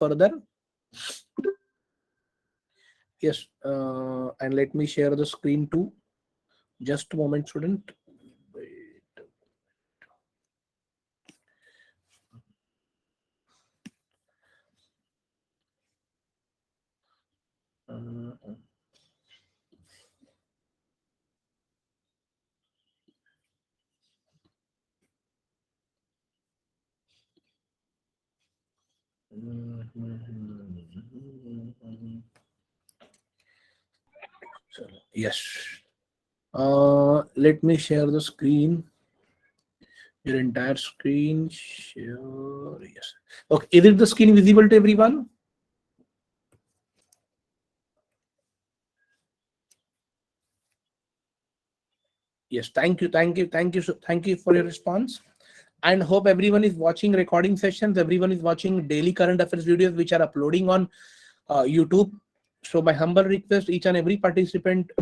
further? Yes, and let me share the screen too. Just a moment, student. Wait. Uh, Yes. Let me share the screen. Your entire screen. Share. Yes. Okay. Is it the screen visible to everyone? Yes. Thank you. Thank you. Thank you. Thank you for your response. And hope everyone is watching recording sessions. Everyone is watching daily current affairs videos which are uploading on YouTube. So my humble request, each and every participant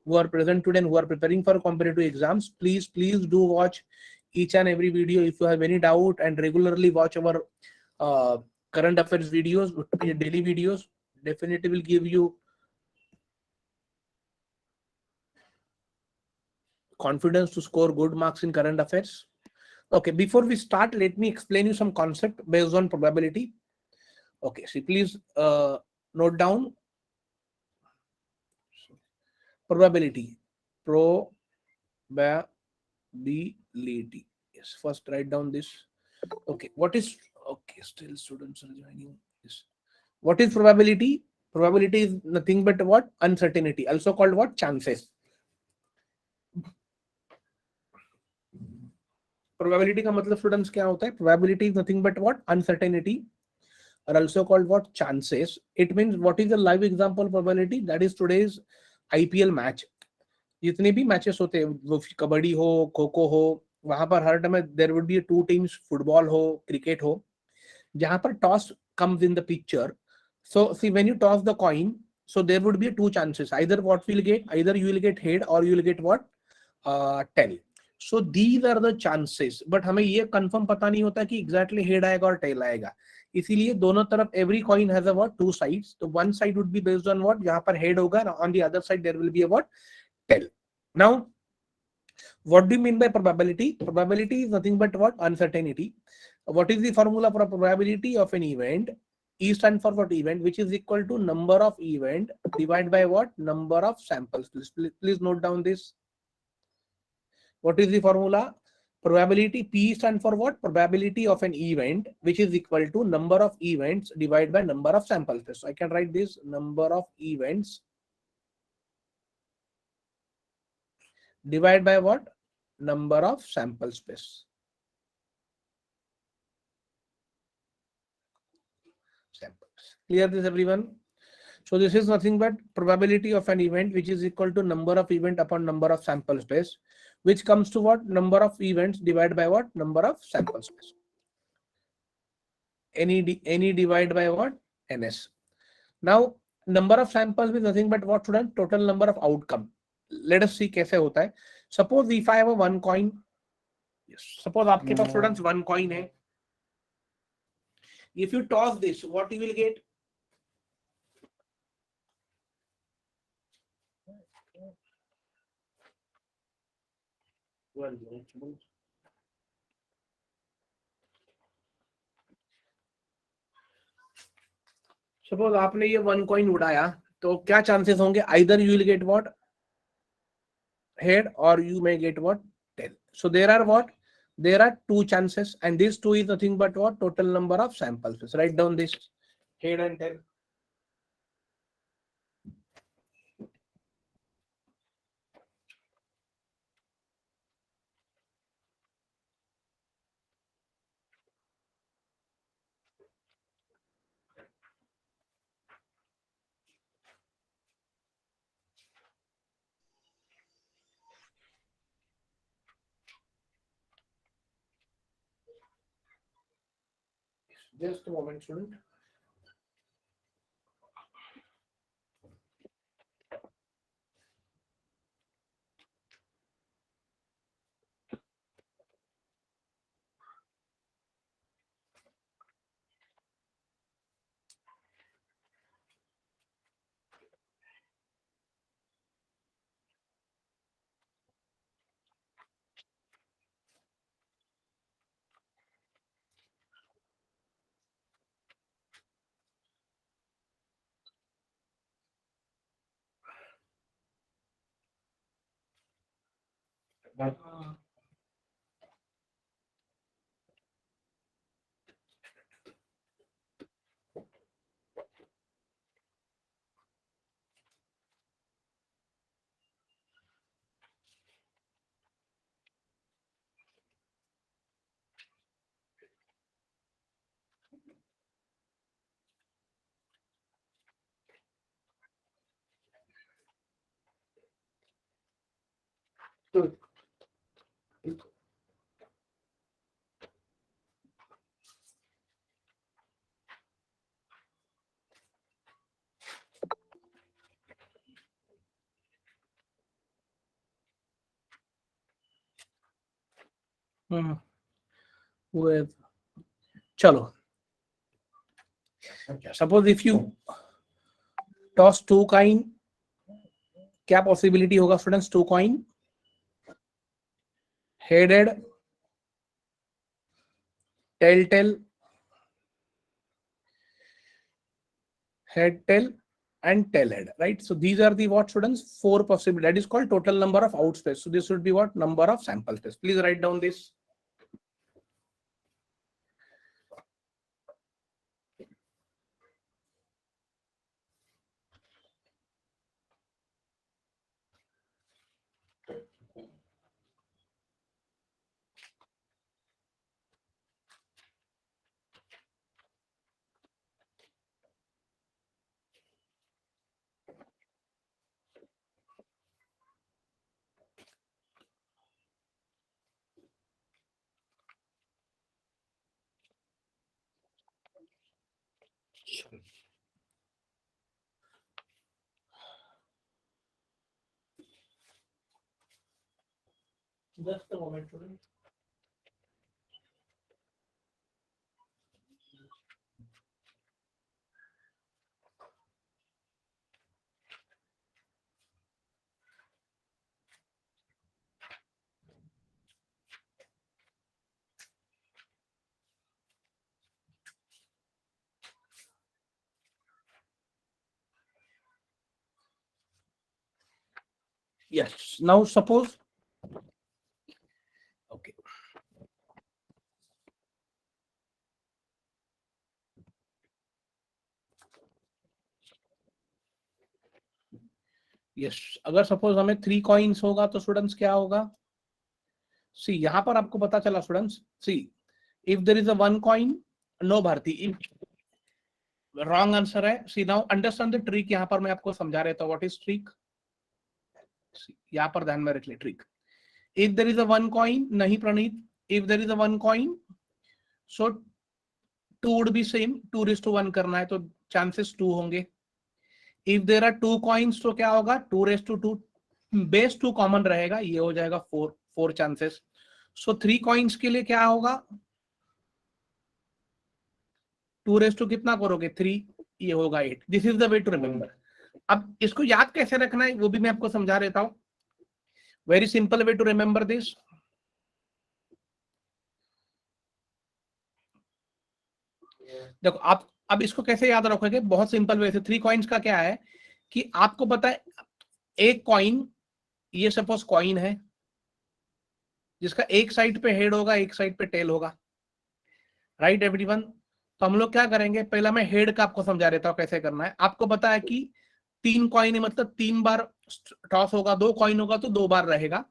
who are present today and who are preparing for competitive exams, please do watch each and every video. If you have any doubt, and regularly watch our current affairs videos, daily videos, definitely will give you confidence to score good marks in current affairs. Okay, before we start, let me explain you some concept based on probability. Okay, so please note down probability. Probability. Yes, first write down this. Okay, what is, okay, still students are joining this. What is probability? Probability is nothing but what? Uncertainty, also called what? Chances. Probability का मतलब students क्या होता है? Probability is nothing but what? Uncertainty, or also called what? Chances. It means what is the live example probability? That is today's IPL match. जितने भी matches होते हैं, वो कबड्डी हो, खो खो हो, वहां पर हर time there would be two teams, football हो, क्रिकेट हो, जहां पर toss comes in the picture. So see, when you toss the coin, so there would be two chances. Either what will get, either you will get head or you will get what? Tail. So these are the chances. But हमें ये confirm पता नहीं होता कि exactly head आएगा और tail आएगा. इसीलिए दोनों तरफ every coin has a what? Two sides. So one side would be based on what? जहां पर head होगा, on the other side there will be a what? Tail. Now, what do you mean by probability? Probability is nothing but what? Uncertainty. What is the formula for a probability of an event? E stands for what? Event, which is equal to number of event divided by what? Number of samples. Please note down this. What is the formula? Probability. P stands for what? Probability of an event, which is equal to number of events divided by number of samples. So I can write this: number of events divided by what? Number of sample space. Samples. Clear this, everyone? So this is nothing but probability of an event, which is equal to number of event upon number of sample space, which comes to what? Number of events divided by what? Number of sample space. Any divide by what? NS. Now number of samples is nothing but what, student? Total number of outcome. Let us see कैसे होता है. Suppose if I have a one coin. Yes. Suppose आपके पास students one coin है. If you toss this, what you will get? Suppose आपने ये one coin उड़ाया, तो क्या चांसेस होंगे? Either you will get what? Head, और you may get what? Tail. So there are what? There are two chances, and these two is nothing but what? Total number of samples. So write down this: head and tail. Just a moment, student. with chalo, suppose if you toss two coin, क्या possibility होगा students? Two coin, headed, tail tail, head tail and tail head, right? So these are the what students? Four possible. That is called total number of out space. So this should be what? Number of sample space. Please write down this. Just a moment, student. Yes. Now suppose. Okay. Yes, अगर suppose हमें 3 coins होगा तो students क्या होगा? सी यहां पर आपको पता चला students, see if there is a 1 coin, no Bharti, if wrong answer है। See now understand the trick, यहां पर मैं आपको समझा रहा था व्हाट इज ट्रिक। यहां पर ध्यान में रख ले trick. If there is a 1 coin, नहीं Praneet, if there is a 1 coin so 2 would be same, 2:1 करना है तो चांसेस 2 होंगे। इफ देयर आर 2 कॉइन्स तो क्या होगा? 2:2, बेस 2 कॉमन रहेगा, ये हो जाएगा 4 चांसेस। सो 3 कॉइन्स के लिए क्या होगा? 2:, कितना करोगे? 3, ये होगा 8। This is the way to remember. अब इसको याद कैसे रखना है वो भी मैं आपको समझा देता हूं। Very simple way to remember this. देखो आप अब इसको कैसे याद रखोगे? बहुत सिंपल वे से। 3 कॉइन्स का क्या है कि आपको पता है एक कॉइन, ये सपोज कॉइन है जिसका एक साइड पे हेड होगा, एक साइड पे टेल होगा, राइट एवरीवन? तो हम लोग क्या करेंगे, पहला मैं हेड का आपको समझा देता हूं कैसे करना है। आपको पता है कि 3 कॉइन है मतलब 3 बार टॉस होगा, 2 कॉइन होगा तो 2 बार रहेगा।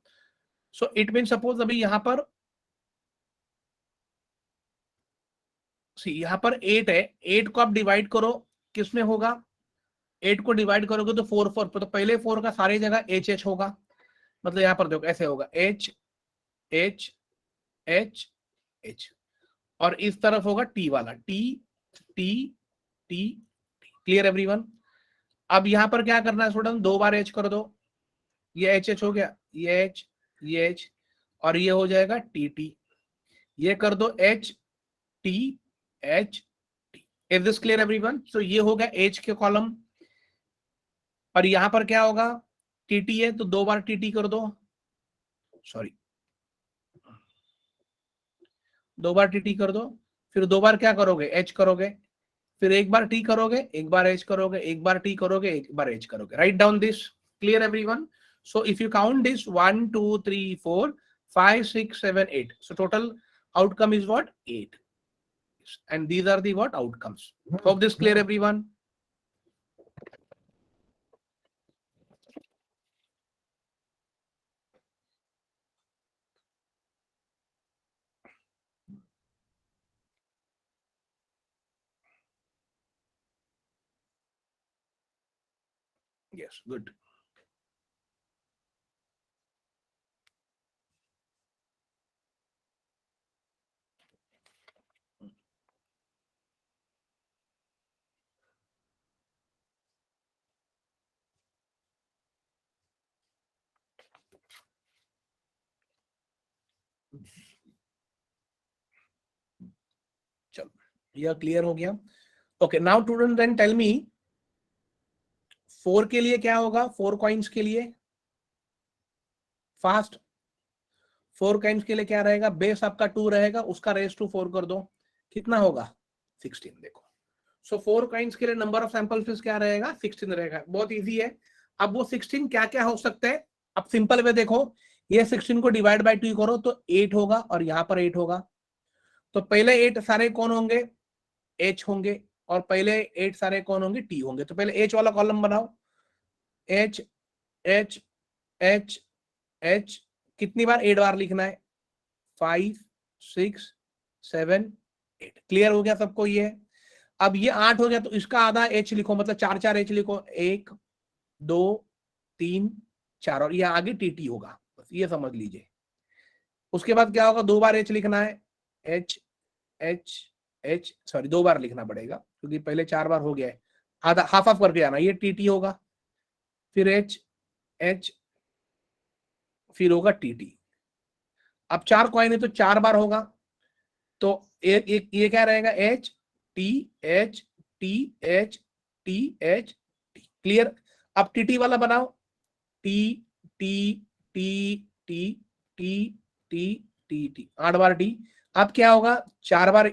सो इट मीन सपोज अभी यहां पर यहां पर 8 है, 8 को आप डिवाइड करो, किसमें होगा? 8 को डिवाइड करोगे तो 4 तो पहले 4 का सारी जगह एच एच होगा। मतलब यहां पर देखो ऐसे होगा, एच एच एच एच, और इस तरफ होगा टी वाला, T T T. Clear everyone? अब यहां पर क्या करना है स्टूडेंट? 2 बार एच कर दो, ये एच एच हो गया, ये एच, ये एच, और ये हो जाएगा टी टी। ये कर दो H T H T. Is this clear everyone? So ये हो गया एच के कॉलम, और यहां पर क्या होगा? टीटी है तो 2 बार टीटी कर दो, सॉरी 2 बार टीटी कर दो, फिर 2 बार क्या करोगे? एच करोगे, फिर एक बार टी करोगे, एक बार एच करोगे, एक बार टी करोगे, एक बार एच करोगे। Right down this. Clear everyone? So if you count this 1 2 3 4, 5, 6, 7, 8. So total outcome is what? 8. And these are the what? Outcomes. Hope this clear, everyone. Yes, good. चलो, यह clear हो गया. Okay, now student then tell me 4 के लिए क्या होगा? 4 coins के लिए फास्ट 4 कॉइन्स के लिए क्या रहेगा? बेस आपका 2 रहेगा, उसका रेस टू 4 कर दो, कितना होगा? 16. देखो, सो 4 कॉइन्स के लिए नंबर ऑफ सैंपल फिश क्या रहेगा? 16 रहेगा. बहुत इजी है. अब वो 16 क्या क्या हो सकते हैं? अब सिंपल वे देखो, ये 16 को डिवाइड बाय 2 करो तो 8 होगा और यहाँ पर 8 होगा. तो पहले 8 सारे कौन होंगे? एच होंगे. और पहले 8 सारे कौन होंगे? टी होंगे. तो पहले एच वाला कॉलम बनाओ. H H H H. कितनी बार? 8 बार लिखना है. 5, 6, 7, 8. क्लियर हो गया सबको ये? अब ये 8 हो गया तो इसका आधा एच लिखो, मतलब 4 4 एच लिखो. 1, 2, 3, 4. और ये आगे टीटी होगा, बस ये समझ लीजिए. उसके बाद क्या होगा? 2 बार एच लिखना है. एच एच एच, सॉरी 2 बार लिखना पड़ेगा क्योंकि पहले 4 बार हो गया है. आधा हाफ हाफ करके आना. ये टीटी होगा, फिर एच एच, फिर होगा टीटी. अब 4 कॉइन है तो 4 बार होगा. तो एक ये क्या रहेगा? H T H T H T H T. Clear? अब टीटी वाला बनाओ. T T T T T T T T. 8 बार टी. अब क्या होगा? 4 बार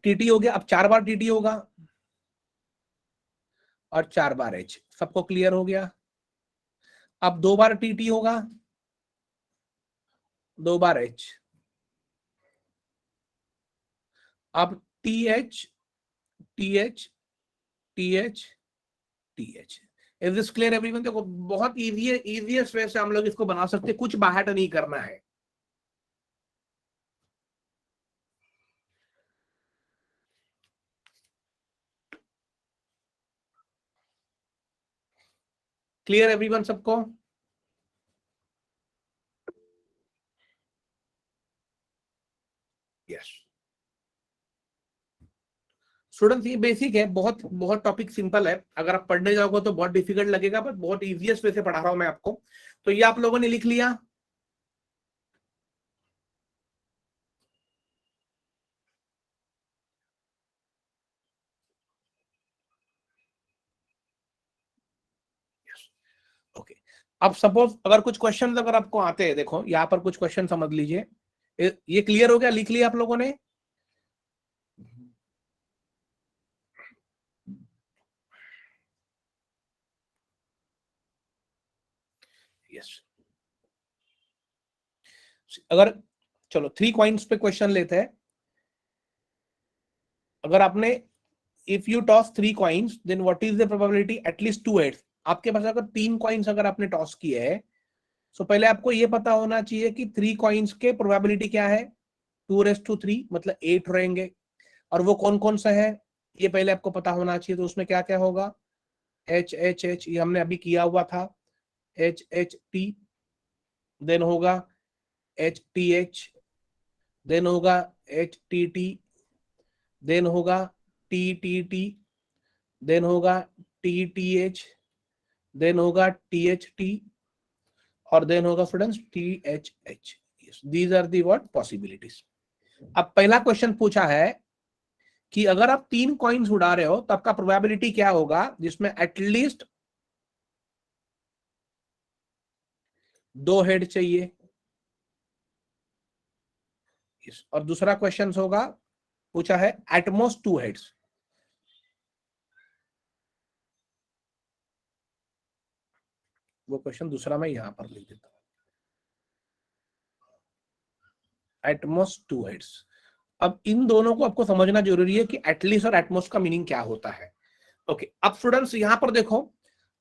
टीटी हो गया. अब 4 बार टीटी होगा और 4 बार एच. सबको क्लियर हो गया? अब 2 बार टीटी होगा, 2 बार एच. अब T H T H T H T H. Is this clear everyone? देखो, बहुत इजी है. इजीएस्ट वे से हम लोग इसको बना सकते हैं, कुछ बाहर नहीं करना है. क्लियर एवरीवन सबको? यस स्टूडेंट्स, ये बेसिक है. बहुत बहुत टॉपिक सिंपल है. अगर आप पढ़ने जाओगे तो बहुत डिफिकल्ट लगेगा, बट बहुत इजीएस्ट वे से पढ़ा रहा हूं मैं आपको. तो ये आप लोगों ने लिख लिया? ओके. अब सपोज अगर कुछ क्वेश्चन अगर आपको आते हैं, देखो यहाँ पर कुछ क्वेश्चन समझ लीजिए. ये क्लियर हो गया? लिख लिया आप लोगों ने? यस. अगर चलो 3 कॉइन्स पे क्वेश्चन लेते हैं. अगर आपने if you toss 3 coins then what is the probability at least 2 heads. आपके पास अगर 3 कॉइन्स अगर आपने टॉस किए है, तो पहले आपको ये पता होना चाहिए कि 3 कॉइन्स के प्रोबेबिलिटी क्या है? 2 to 3 मतलब 8 रहेंगे. और वो कौन कौन सा है ये पहले आपको पता होना चाहिए. तो उसमें क्या क्या होगा? एच एच एच, ये हमने अभी किया हुआ था. एच एच टी, देन होगा एच टी एच, देन होगा एच टी टी, देन होगा टी टी टी, देन होगा टी टी एच, देन होगा टी एच टी, और देन होगा students T H H. These are the what possibilities. अब पहला question पूछा है कि अगर आप 3 कॉइन्स उड़ा रहे हो तो आपका प्रोबेबिलिटी क्या होगा जिसमें एटलीस्ट 2 हेड चाहिए. और दूसरा क्वेश्चन होगा, पूछा है एटमोस्ट 2 हेड्स. वो क्वेश्चन दूसरा मैं यहां पर लिख देता हूं. At most two heads. अब इन दोनों को आपको समझना जरूरी है कि एटलीस्ट और एटमोस्ट का मीनिंग क्या होता है। ओके, अब स्टूडेंट्स यहां पर देखो,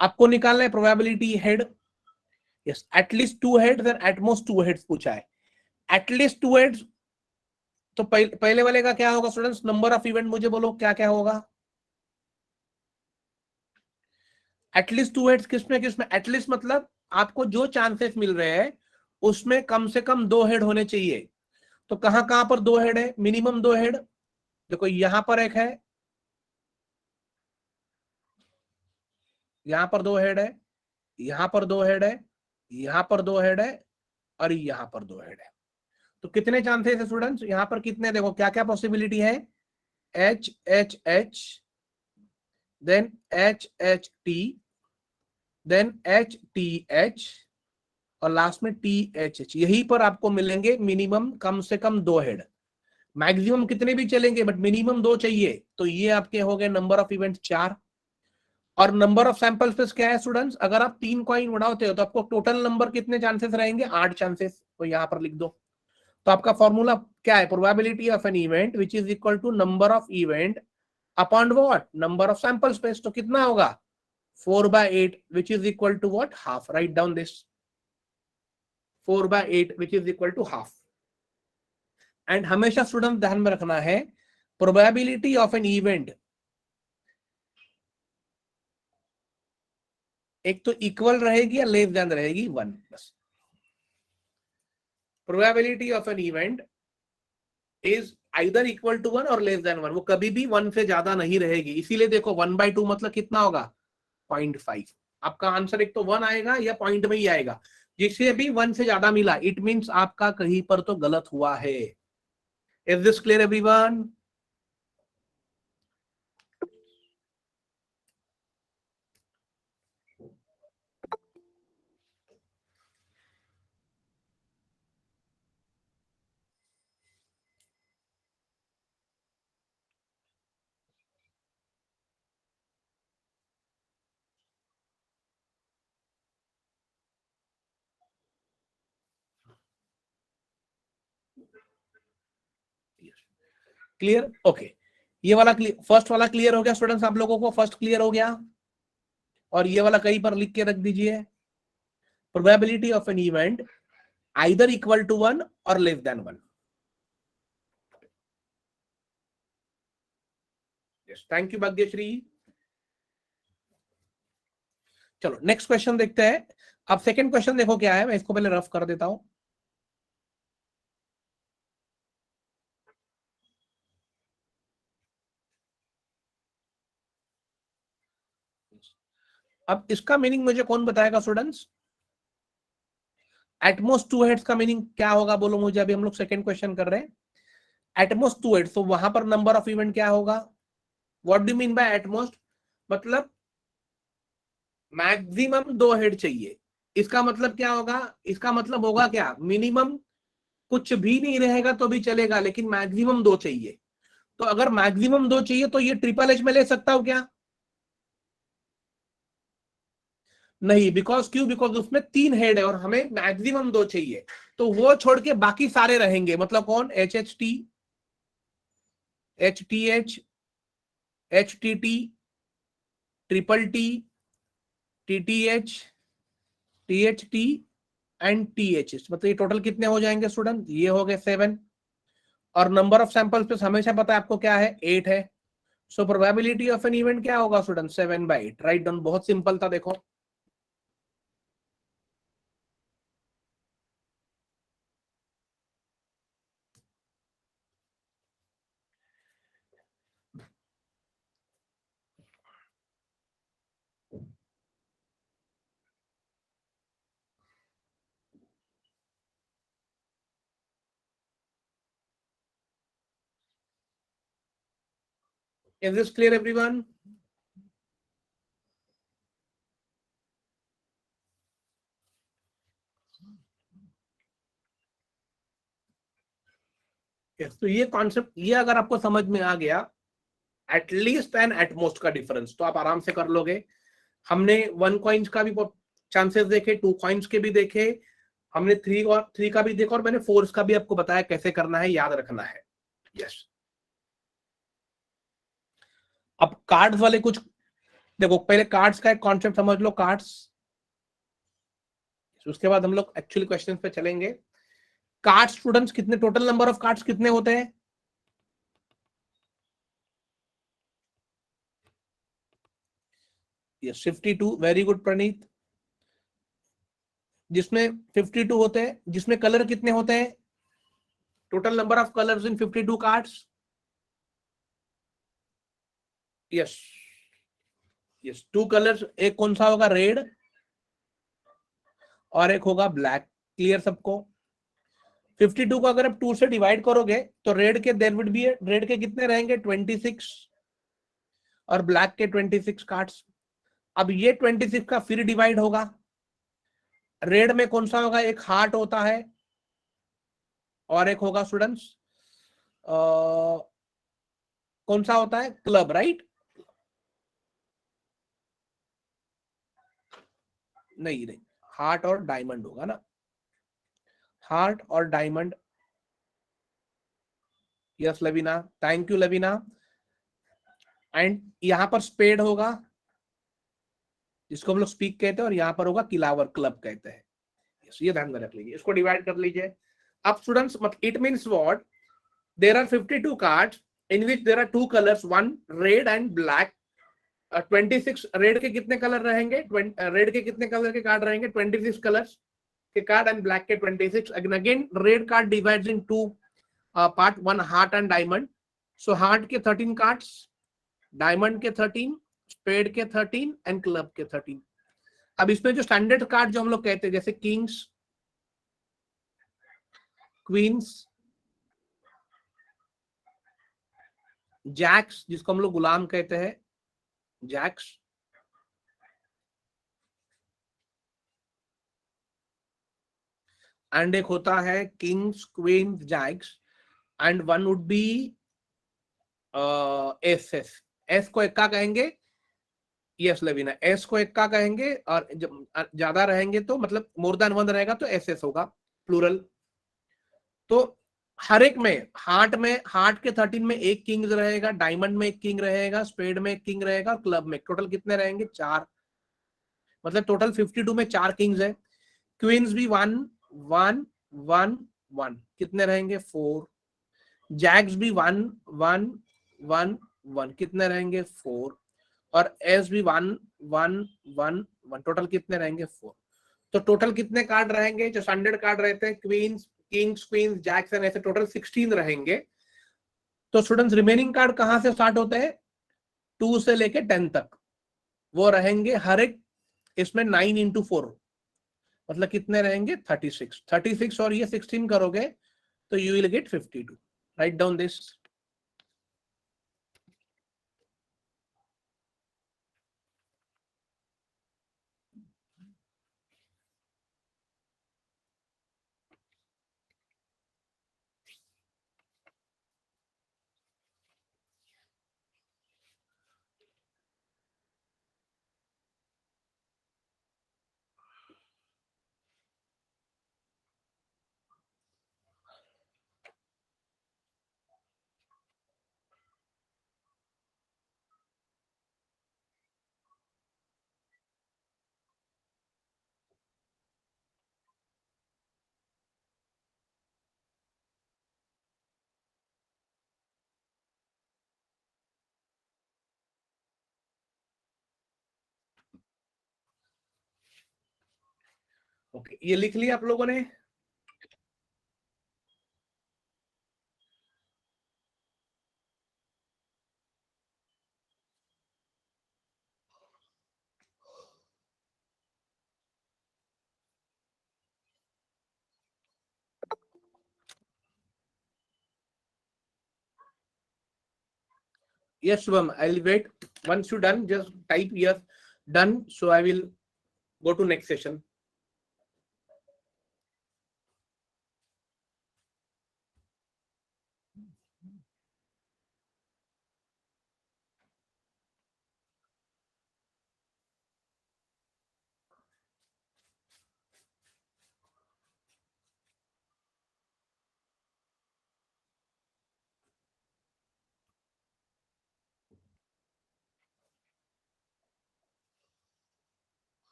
आपको निकालना है probability head. Yes, at least two heads and at most two heads पूछा है। एटलीस्ट टू हेड्स, तो पहले वाले का क्या होगा स्टूडेंट्स? नंबर ऑफ इवेंट, मुझे बोलो क्या क्या होगा? एटलीस्ट टू हेड्स किसमें किसमें? एटलीस्ट मतलब आपको जो चांसेस मिल रहे हैं उसमें कम से कम दो हेड होने चाहिए। तो कहां कहां पर दो हेड है? मिनिमम दो हेड, देखो यहां पर एक है, यहां पर दो हेड है, यहां पर दो हेड है, यहां पर दो हेड है, और यहां पर दो हेड है। तो कितने चांसेस है स्टूडेंट्स यहां पर? कितने, देखो क्या क्या पॉसिबिलिटी है? H H H, then H H T, then H T H, और लास्ट में टी एच एच। यहीं पर आपको मिलेंगे मिनिमम कम से कम दो हेड। मैक्सिमम कितने भी चलेंगे बट मिनिमम दो चाहिए। तो ये आपके हो गए नंबर ऑफ इवेंट 4। और नंबर ऑफ सैंपल स्पेस क्या है स्टूडेंट्स? अगर आप 3 कॉइन उड़ाते हो तो आपको टोटल नंबर कितने चांसेस रहेंगे? 8 चांसेस। तो यहां पर लिख दो। तो आपका फॉर्मूला क्या है? Probability of an event which is equal to number of event upon what? Number of sample space. तो कितना होगा? 4/8 which is equal to what? Half. Write down this, 4/8 which is equal to half. And हमेशा student ध्यान में रखना है, probability of an event एक तो इक्वल रहेगी या लेस देन रहेगी 1। बस probability of an event is either equal to 1 और लेस देन 1, वो कभी भी 1 से ज्यादा नहीं रहेगी। इसीलिए देखो 1/2 मतलब कितना होगा? 0.5। आपका आंसर एक तो 1 आएगा या पॉइंट में ही आएगा। जिसे भी 1 से ज्यादा मिला इट मींस आपका कहीं पर तो गलत हुआ है। Is this clear everyone? Clear? Okay, ये वाला क्लियर, फर्स्ट वाला क्लियर हो गया स्टूडेंट्स आप लोगों को? फर्स्ट क्लियर हो गया। और ये वाला कहीं पर लिख के रख दीजिए, probability of an event either equal to 1 और less than 1। Yes, thank you Bhagyashree. चलो नेक्स्ट क्वेश्चन देखते हैं। अब सेकंड क्वेश्चन देखो क्या है, मैं इसको पहले रफ कर देता हूं। अब इसका मीनिंग मुझे कौन बताएगा स्टूडेंट्स? एटमोस्ट टू हेड्स का मीनिंग क्या होगा बोलो मुझे? अभी हम लोग सेकंड क्वेश्चन कर रहे हैं। एटमोस्ट टू हेड्स, तो वहां पर नंबर ऑफ इवेंट क्या होगा? What do mean by at most? मतलब मैक्सिमम दो हेड चाहिए। इसका मतलब क्या होगा? इसका मतलब होगा क्या? मिनिमम कुछ भी नहीं रहेगा तो भी चलेगा, लेकिन मैक्सिमम दो चाहिए। तो अगर मैक्सिमम दो चाहिए तो ये ट्रिपल एच में ले सकता हूं क्या? नहीं, बिकॉज क्यों? बिकॉज उसमें 3 हेड है और हमें मैक्सिमम दो चाहिए। तो वो छोड़ के बाकी सारे रहेंगे। मतलब कौन? H H T, H T H, H T T, triple T, T T H, T H T and T H H. मतलब ये टोटल कितने हो जाएंगे स्टूडेंट? ये हो गए 7। और नंबर ऑफ सैंपल्स पे हमेशा पता है आपको क्या है? 8 है। So probability of an event क्या होगा स्टूडेंट? 7/8। राइट डाउन, बहुत सिंपल था देखो। Is this clear everyone? तो ये कॉन्सेप्ट, ये अगर आपको समझ में आ गया एटलीस्ट एंड एटमोस्ट का डिफरेंस, तो आप आराम से कर लोगे। हमने 1 कॉइन्स का भी चांसेस देखे, 2 कॉइन्स के भी देखे, हमने थ्री का भी देखा और मैंने फोर्स का भी आपको बताया कैसे करना है, याद रखना है। यस। अब कार्ड्स वाले कुछ देखो, पहले कार्ड्स का एक कॉन्सेप्ट समझ लो, कार्ड्स, उसके बाद हम लोग एक्चुअली क्वेश्चन पे चलेंगे। कार्ड स्टूडेंट्स कितने, टोटल नंबर ऑफ कार्ड्स कितने होते हैं? यस 52, वेरी गुड प्रणीत। जिसमें 52 होते हैं, जिसमें कलर कितने होते हैं? Total number of colours in 52 cards. Yes, yes, 2 colours, एक कौन सा होगा? रेड, और एक होगा ब्लैक। क्लियर सबको? 52 को अगर आप 2 से डिवाइड करोगे तो रेड के देयर वुड बी, रेड के कितने रहेंगे? 26, और ब्लैक के 26 कार्ड्स। अब ये 26 का फिर डिवाइड होगा। रेड में कौन सा होगा? एक हार्ट होता है, और एक होगा स्टूडेंट्स कौन सा होता है? Club, right? नहीं नहीं, हार्ट और डायमंड होगा ना, हार्ट और diamond. Yes Lavina, thank you Lavina. And यहां पर स्पेड होगा, जिसको हम लोग स्पीक कहते हैं, और यहां पर होगा किलावर, क्लब कहते हैं। yes, ये ध्यान में रख लीजिए, इसको डिवाइड कर लीजिए। अब students, it means what? There are 52 cards in which there are 2 colours, one red and black. 26 red के कितने कलर रहेंगे? रेड के कितने कलर के कार्ड रहेंगे? 26 कलर्स के कार्ड, एंड ब्लैक के 26। Again red card divides in two part, one heart and diamond. So heart के 13 कार्ड्स, डायमंड के 13, स्पेड के 13, एंड क्लब के 13। अब इसमें जो स्टैंडर्ड कार्ड जो हम लोग कहते हैं, जैसे किंग्स, क्वींस, जैक्स, जिसको हम लोग गुलाम कहते हैं, जैक्स, एंड एक होता है kings, queens, jacks, and one would be ace ace. Ace को इक्का कहेंगे। यस लवीना, एस को इक्का कहेंगे, और जब ज्यादा रहेंगे तो मतलब मोर देन वन रहेगा तो एस एस होगा, प्लूरल। तो हर एक में हार्ट के 13 में एक किंग रहेगा, डायमंड में एक किंग रहेगा, स्पेड में एक किंग रहेगा, क्लब में टोटल कितने रहेंगे? 4। मतलब टोटल 52 में 4 किंग्स है। क्वींस भी 1 1 1 1, कितने रहेंगे? 4। जैक्स भी 1 1 1 1, कितने रहेंगे? 4। और एस भी 1 1 1 1, टोटल कितने रहेंगे? 4। तो टोटल कितने कार्ड रहेंगे? जो स्टैंडर्ड कार्ड रहते हैं, queens, kings, queens, jacks, and ऐसे टोटल 16 रहेंगे। तो स्टूडेंट्स, रिमेनिंग कार्ड कहां से स्टार्ट होते हैं? 2 से लेके 10 तक वो रहेंगे हर एक। इसमें 9 into 4, मतलब कितने रहेंगे? 36। 36 और ये 16 करोगे तो you will get 52। Right down this. Okay, ये लिख लिया आप लोगों ने? Yes, Shubham, I'll wait. Once you're done, just type yes, done. So I will go to next session.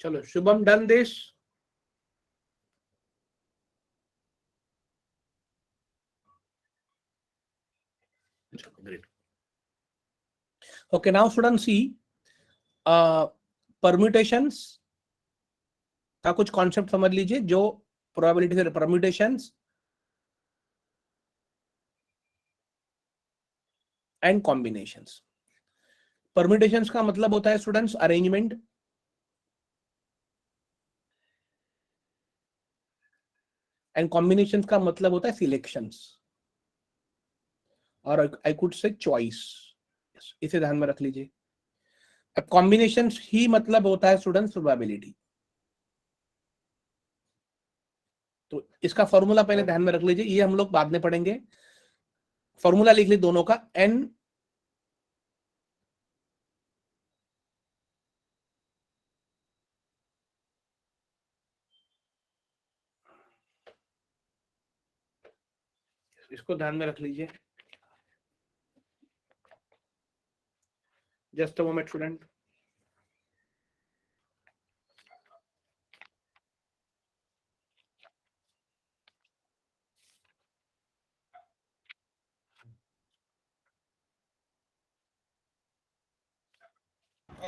चलो Shubham done this. Great. Okay, now students see permutations का कुछ concept समझ लीजिए जो प्रोबेबिलिटी से परम्यूटेशंस एंड कॉम्बिनेशंस. परम्यूटेशंस का मतलब होता है स्टूडेंट्स अरेंजमेंट, एंड कॉम्बिनेशंस का मतलब होता है सिलेक्शंस, और आई कुड से चॉइस. इसे ध्यान में रख लीजिए. अब कॉम्बिनेशंस ही मतलब होता है स्टूडेंट्स प्रोबेबिलिटी. तो इसका फॉर्मूला पहले ध्यान में रख लीजिए, ये हम लोग बाद में पढ़ेंगे. फॉर्मूला लिख लीजिए दोनों का. एन इसको ध्यान में रख लीजिए. Just a moment student.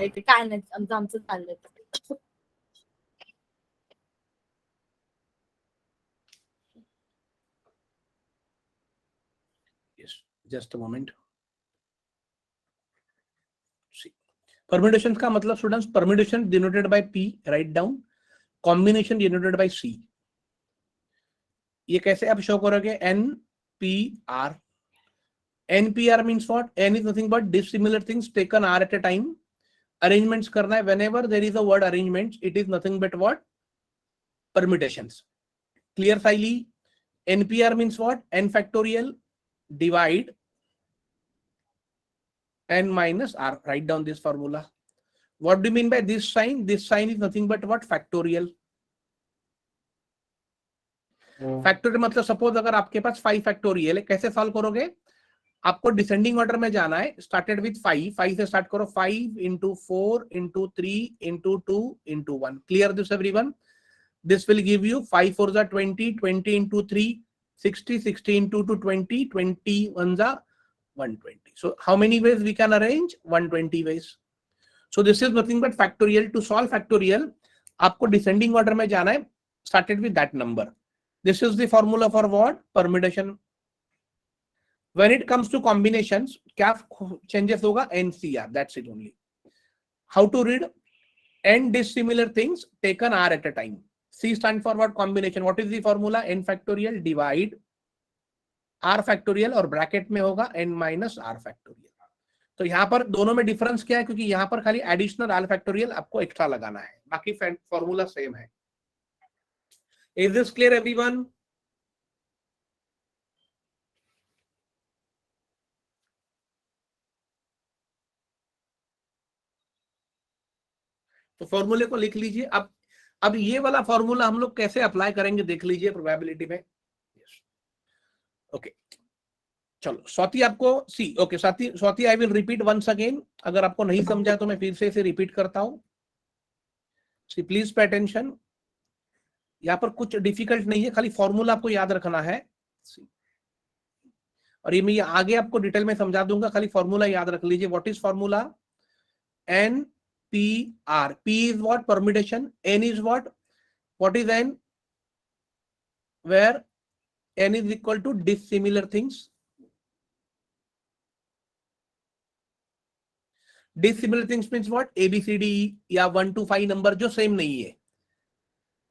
काय नाही आमचं चाललंय. Yes, just a moment. See, permutation का मतलब students permutation denoted by P, write down. Combination denoted by C. ये कैसे आप शो करोगे? NPR. NPR means what? N is nothing but dissimilar things taken R at a time. Arrangements करना है. Whenever there is a word arrangements, it is nothing but what? Permutations. Clear Siley? NPR means what? N factorial divide N minus R. Write down this formula. What do you mean by this sign? This sign is nothing but what? Factorial. Factorial मतलब suppose अगर आपके पास 5 factorial है, कैसे solve करोगे? आपको descending order में जाना है. स्टार्टेड विथ 5 से स्टार्ट करो. 5 into 4 into 3 into 2 into 1. Clear this everyone? This will give you 5 4 जा 20, 20 into 3 60, 60 into 2 20, 21 जा 120. So how many ways we can arrange? 120 ways. So this is nothing but factorial. To solve factorial आपको descending order में जाना है. Started with that number. This is the formula for what? Permutation. When it comes to combinations, क्या changes होगा? NCR. That's it only. How to read? N dissimilar things taken R at a time. C stand for what? Combination. What is the formula? N factorial divide R factorial और bracket में होगा N minus R factorial. तो यहाँ पर दोनों में difference क्या है? क्योंकि यहाँ पर खाली एडिशनल R factorial आपको एक्स्ट्रा लगाना है, बाकी फॉर्मूला सेम है. Is this clear everyone? तो फॉर्मूले को लिख लीजिए. अब ये वाला फॉर्मूला हम लोग कैसे अप्लाई करेंगे देख लीजिए प्रोबेबिलिटी में. ओके चलो स्वाति आपको see. Okay Swati I will repeat once again. अगर आपको नहीं समझा तो मैं फिर से इसे रिपीट करता हूं. सी प्लीज पे अटेंशन. यहाँ पर कुछ डिफिकल्ट नहीं है, खाली फॉर्मूला आपको याद रखना है. और ये मैं आगे आपको डिटेल में समझा दूंगा, खाली फॉर्मूला याद रख लीजिए. What is formula? NPR. P is what? Permutation. N is what? What is N? Where N is equal to dissimilar things. Dissimilar things means what? ABCD या 1 to 5 नंबर जो सेम नहीं है,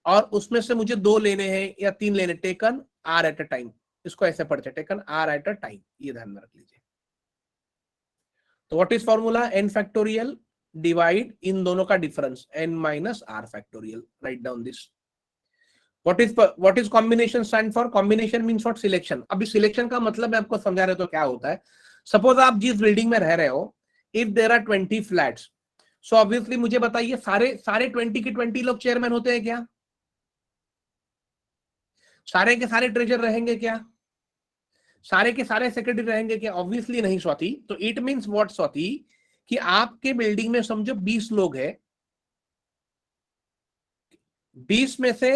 और उसमें से मुझे 2 लेने हैं या 3 लेने. Taken R at a time. इसको ऐसे पढ़ते हैं, taken R at a time. ये ध्यान में रख लीजिए. तो what is formula? N factorial divide in दोनों का difference N minus R factorial. Right down this. What is combination stand for? Combination means what? Selection. अभी सिलेक्शन का मतलब मैं आपको समझा रहा हूं तो क्या होता है. सपोज आप जिस बिल्डिंग में रह रहे हो, if there are 20 flats, so obviously मुझे बताइए सारे 20 के 20 लोग चेयरमैन होते हैं क्या? सारे के सारे ट्रेजर रहेंगे क्या? सारे के सारे सेक्रेटरी रहेंगे क्या? ऑब्वियसली नहीं स्वाति. तो इट मींस व्हाट स्वाति, कि आपके बिल्डिंग में समझो 20 लोग हैं, 20 में से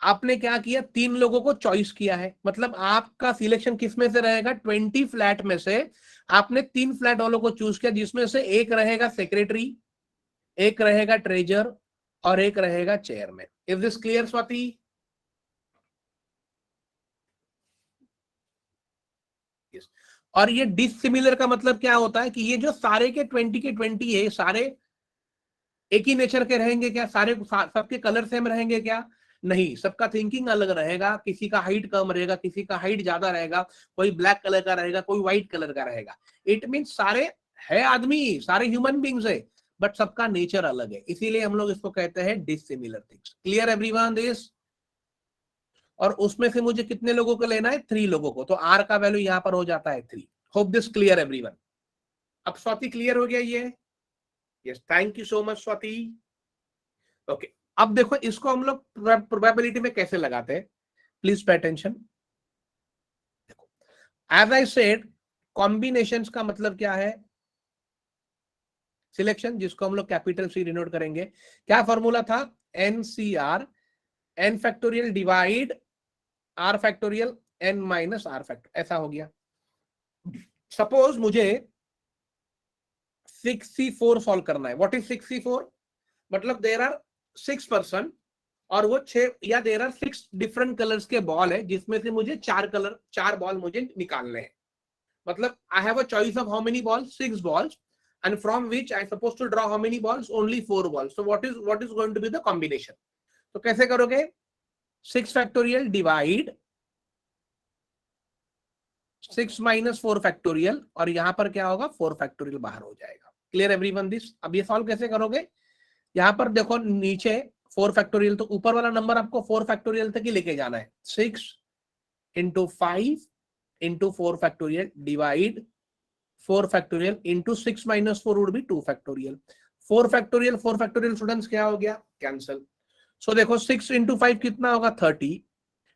आपने क्या किया, 3 लोगों को चॉइस किया है, मतलब आपका सिलेक्शन किस में से रहेगा, 20 फ्लैट में से आपने 3 फ्लैट वालों को चूज किया, जिसमें से एक रहेगा सेक्रेटरी, एक रहेगा ट्रेजर और एक रहेगा chairman. Is this clear Swati? yes. और ये डिसिमिलर का मतलब क्या होता है कि ये जो सारे के 20 है, सारे एक ही नेचर के रहेंगे क्या, सारे सबके कलर सेम रहेंगे क्या? नहीं, सबका थिंकिंग अलग रहेगा, किसी का हाइट कम रहेगा, किसी का हाइट ज्यादा रहेगा, कोई ब्लैक कलर का रहेगा, कोई व्हाइट कलर का रहेगा। इट मीन सारे है आदमी, सारे ह्यूमन बींग्स है, बट सबका नेचर अलग है, इसीलिए हम लोग इसको कहते हैं dissimilar things. Clear everyone this? और उसमें से मुझे कितने लोगों को लेना है, 3 लोगों को, तो आर का वैल्यू यहां पर हो जाता है 3। Hope this clear everyone? अब स्वाति क्लियर हो गया ये? Yes, thank you so much Swati. Okay, अब देखो इसको हम लोग प्रोबेबिलिटी में कैसे लगाते हैं, प्लीज पे अटेंशन। देखो, एज आई सेड, कॉम्बिनेशंस का मतलब क्या है, सिलेक्शन, जिसको हम लोग कैपिटल सी डिनोट करेंगे। क्या फॉर्मूला था, n C r, n factorial divide r factorial n minus r factor, ऐसा हो गया। सपोज मुझे 6C4 सॉल्व करना है। What is 6C4? मतलब देयर आर 6 पर्सन और वो 6 या देयर आर 6 डिफरेंट कलर्स के बॉल है, जिसमें से मुझे 4 बॉल मुझे निकालने हैं। मतलब I have a choice of how many balls, 6 balls, and from which I supposed to draw how many balls, only 4 balls. So what is going to be the combination? तो कैसे करोगे, 6 फैक्टोरियल डिवाइड 6 माइनस 4 फैक्टोरियल, और यहां पर क्या होगा, 4 factorial बाहर हो जाएगा। Clear everyone this? अब ये सॉल्व कैसे करोगे, यहां पर देखो नीचे 4 फैक्टोरियल, तो ऊपर वाला नंबर आपको 4 फैक्टोरियल तक ही लेके जाना है। 6 into 5 into 4 factorial divide 4 factorial into 6 minus 4 would be 2 factorial. 4 factorial students क्या हो गया, कैंसल। सो देखो 6 इंटू 5 कितना होगा, 30,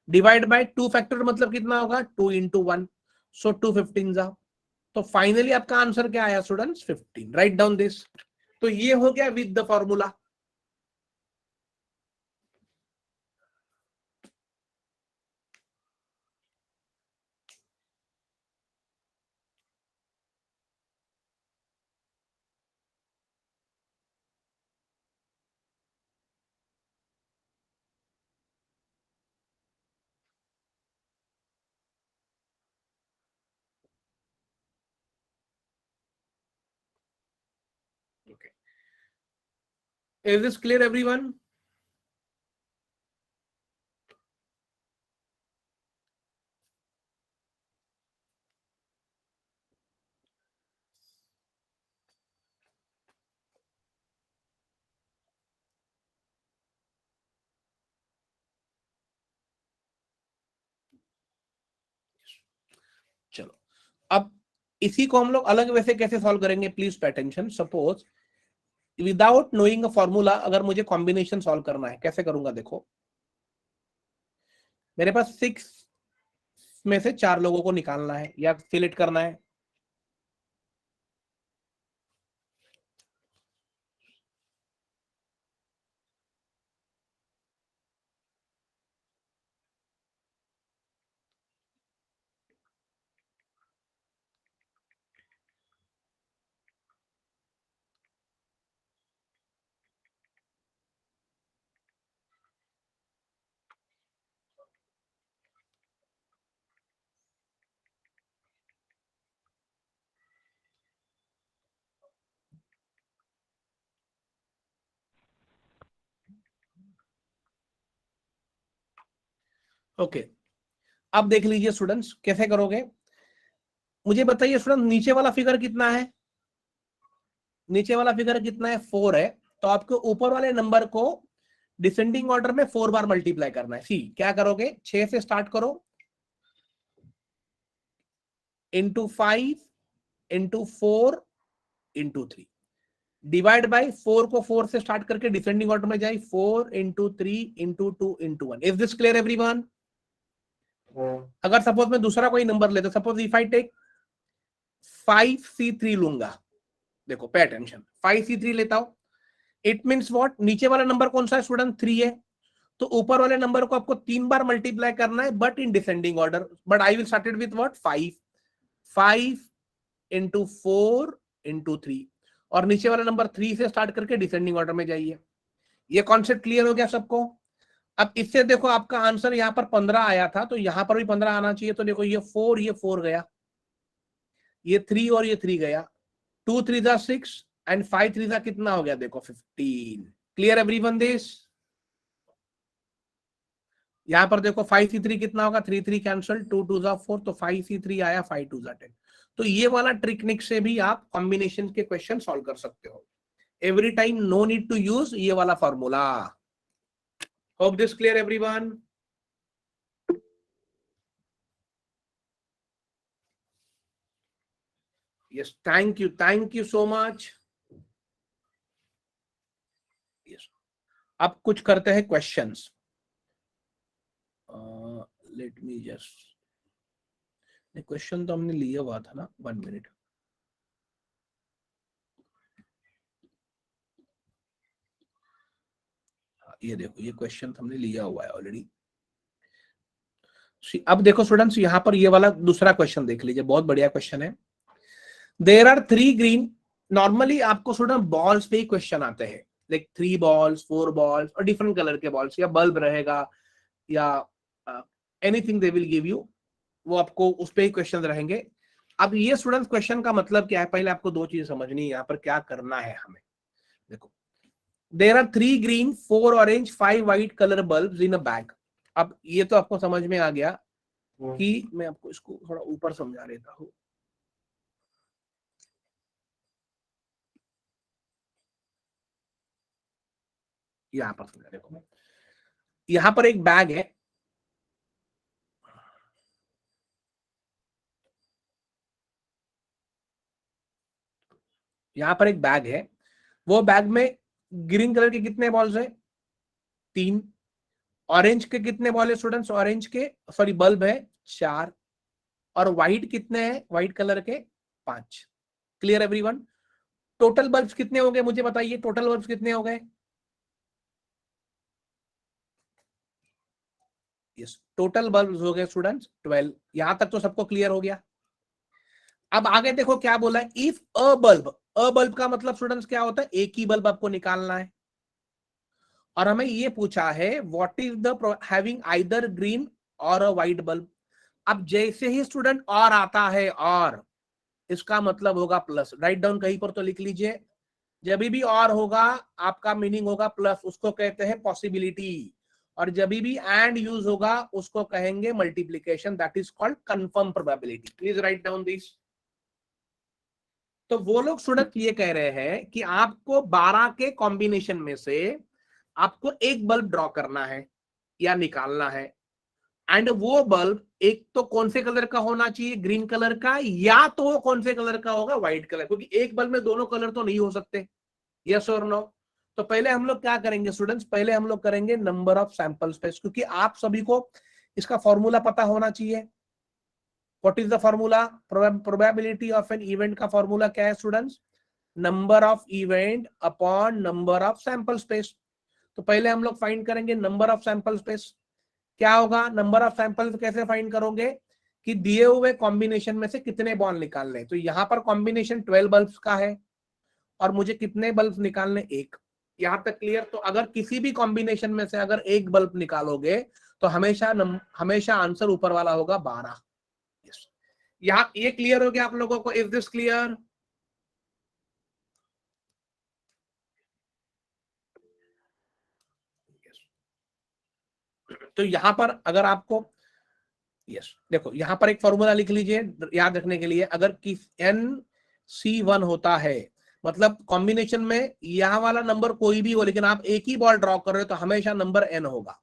डिवाइड बाय 2 फैक्टोरियल मतलब कितना होगा, 2 इंटू 1, सो 2 15 जा। तो फाइनली आपका आंसर क्या आया स्टूडेंट्स, 15। Right down this. तो ये हो गया with the formula. Okay. Is this clear everyone? चलो, अब इसी को हम लोग अलग वैसे कैसे सॉल्व करेंगे, please pay attention. Suppose without knowing a formula, अगर मुझे कॉम्बिनेशन सॉल्व करना है, कैसे करूंगा, देखो मेरे पास 6 में से 4 लोगों को निकालना है या सिलेक्ट करना है। ओके, अब देख लीजिए स्टूडेंट्स कैसे करोगे। मुझे बताइए स्टूडेंट, नीचे वाला फिगर कितना है, नीचे वाला फिगर कितना है, 4 है। तो आपको ऊपर वाले नंबर को डिसेंडिंग ऑर्डर में 4 बार मल्टीप्लाई करना है। सी क्या करोगे, 6 से स्टार्ट करो, into 5 into 4 into 3, divide by 4 को 4 से स्टार्ट करके डिसेंडिंग ऑर्डर में जाए, 4 into 3 into 2 into 1। Is this clear everyone? अगर सपोज मैं दूसरा कोई नंबर लेता, suppose if I take 5C3 लूंगा, देखो पे अटेंशन, 5C3 लेता हूं, इट मीन्स व्हाट, नीचे वाला नंबर कौन सा है स्टूडेंट, 3 है, तो ऊपर वाले नंबर को आपको 3 बार मल्टीप्लाई करना है, but in descending order. But I will started with what, 5 into 4 into 3, और नीचे वाला नंबर 3 से स्टार्ट करके डिसेंडिंग ऑर्डर में जाइए। ये कॉन्सेप्ट क्लियर हो गया सबको? अब इससे देखो आपका आंसर यहाँ पर 15 आया था, तो यहां पर भी 15 आना चाहिए। तो देखो ये 4 गया, ये 3 और ये 3 गया, 2 3 जा 6 एंड 5 3 जा कितना हो गया, देखो 15। Clear everyone this? यहां पर देखो 5 C3 कितना होगा, 3 3 कैंसल, 2 2 जा 4, तो 5 C3 आया, 5 2 जा 10। तो ये वाला ट्रिकनिक से भी आप कॉम्बिनेशन के क्वेश्चन सॉल्व कर सकते हो। Every time no need to use ये वाला formula. Hope this clear everyone? Yes, thank you so much. Yes, अब कुछ करते हैं questions. Let me just, question तो हमने लिया हुआ था ना, 1 मिनट। ये देखो, ये क्वेश्चन हमने लिया हुआ है ऑलरेडी। अब देखो स्टूडेंट्स, यहाँ पर ये वाला दूसरा क्वेश्चन देख लीजिए, बहुत बढ़िया क्वेश्चन है। देयर आर 3 ग्रीन, नॉर्मली आपको स्टूडेंट बॉल्स पे ही क्वेश्चन आते हैं, लाइक 3 बॉल्स 4 बॉल्स और डिफरेंट कलर के बॉल्स, या बल्ब रहेगा या anything they will give you, वो आपको उस पे ही क्वेश्चन रहेंगे। अब ये स्टूडेंट्स क्वेश्चन का मतलब क्या है, पहले आपको 2 चीजें समझनी है यहाँ पर क्या करना है हमें। देखो, there are 3 green 4 orange 5 white colour bulb in a bag. अब ये तो आपको समझ में आ गया कि मैं आपको इसको थोड़ा ऊपर समझा देता हूँ। यहाँ पर समझा, देखो यहाँ पर एक बैग है, यहाँ पर एक बैग है, वो बैग में ग्रीन कलर के कितने बॉल्स है, 3। ऑरेंज के कितने बॉल है स्टूडेंट्स, ऑरेंज के सॉरी बल्ब है 4, और व्हाइट कितने हैं, व्हाइट कलर के 5। Clear everyone? टोटल बल्ब्स कितने हो गए मुझे बताइए, टोटल बल्ब्स कितने हो गए? यस, टोटल बल्ब्स हो गए स्टूडेंट्स 12। यहां तक तो सबको क्लियर हो गया। अब आगे देखो क्या बोला है, इफ अ बल्ब का मतलब स्टूडेंट्स क्या होता है, एक ही बल्ब आपको निकालना है, और हमें ये पूछा है what is the having either green और अ व्हाइट बल्ब। अब जैसे ही स्टूडेंट और आता है, और इसका मतलब होगा प्लस, राइट डाउन कहीं पर तो लिख लीजिए। जब भी और होगा आपका मीनिंग होगा प्लस, उसको कहते हैं पॉसिबिलिटी, और जब भी एंड यूज होगा उसको कहेंगे multiplication, that is called confirm probability. Please right down this. तो वो लोग स्टूडेंट ये कह रहे हैं कि आपको 12 के कॉम्बिनेशन में से आपको एक बल्ब ड्रॉ करना है या निकालना है, एंड वो बल्ब एक तो कौन से कलर का होना चाहिए, ग्रीन कलर का, या तो वो कौन से कलर का होगा, व्हाइट कलर, क्योंकि एक बल्ब में दोनों कलर तो नहीं हो सकते। यस और नो? तो पहले हम लोग क्या करेंगे स्टूडेंट्स, पहले हम लोग करेंगे नंबर ऑफ सैंपल स्पेस, क्योंकि आप सभी को इसका फॉर्मूला पता होना चाहिए। What is the formula, probability of an event का फॉर्मूला क्या है students, number of event upon number of sample space. तो पहले हम लोग फाइंड करेंगे नंबर ऑफ सैंपल स्पेस। क्या होगा, नंबर ऑफ सैंपल कैसे फाइंड करोगे कि दिए हुए कॉम्बिनेशन में से कितने बॉन्ड निकालने। तो यहां पर कॉम्बिनेशन 12 बल्ब्स का है, और मुझे कितने बल्ब निकालने, एक। यहां तक क्लियर? तो अगर किसी भी कॉम्बिनेशन में से अगर एक बल्ब निकालोगे तो हमेशा आंसर ऊपर वाला होगा 12। yes. यहाँ ये क्लियर हो गया आप लोगों को? Is this clear? तो यहां पर अगर आपको, यस देखो यहां पर एक फॉर्मूला लिख लीजिए याद रखने के लिए। अगर NC1 होता है, मतलब कॉम्बिनेशन में यहां वाला नंबर कोई भी हो, लेकिन आप एक ही बॉल ड्रॉ कर रहे हो, तो हमेशा नंबर N होगा।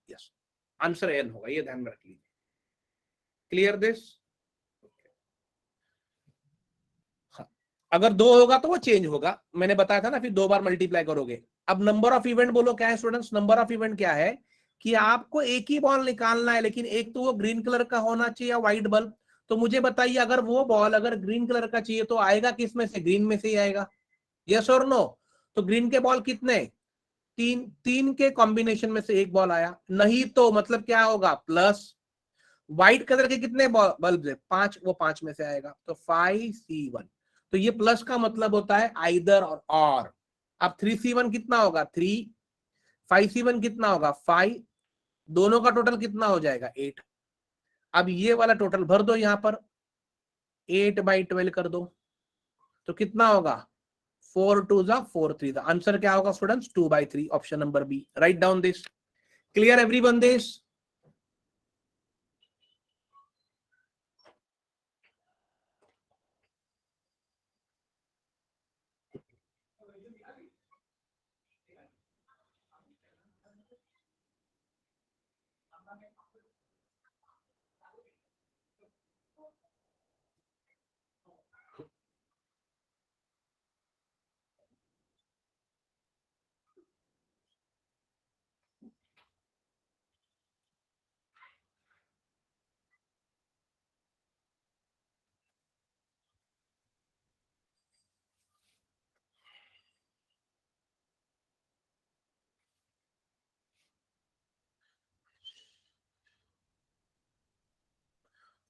यस, आंसर N होगा, ये ध्यान में रख लीजिए। Clear this? हाँ, अगर 2 होगा तो वो चेंज होगा, मैंने बताया था ना, फिर 2 बार मल्टीप्लाई करोगे। अब नंबर ऑफ इवेंट बोलो क्या है स्टूडेंट्स, नंबर ऑफ इवेंट क्या है कि आपको एक ही बॉल निकालना है, लेकिन एक तो वो ग्रीन कलर का होना चाहिए या व्हाइट बल्ब। तो मुझे बताइए, अगर वो बॉल अगर ग्रीन कलर का चाहिए तो आएगा किस में से, ग्रीन में से ही आएगा। यस और नो? तो ग्रीन के बॉल कितने, तीन, तीन के कॉम्बिनेशन में से एक बॉल आया, नहीं तो मतलब क्या होगा प्लस। व्हाइट कलर के कितने बल्ब है, 5, वो 5 में से आएगा, तो 5C1। तो ये प्लस का मतलब होता है आइदर और। अब 3C1 कितना होगा 3, 5C1 कितना होगा 5, दोनों का टोटल कितना हो जाएगा 8। अब ये वाला टोटल भर दो यहां पर, 8/12 कर दो, तो कितना होगा 4 2 जा 4 3 जा। आंसर क्या होगा students 2/3, option number B. Write down this. Clear everyone this?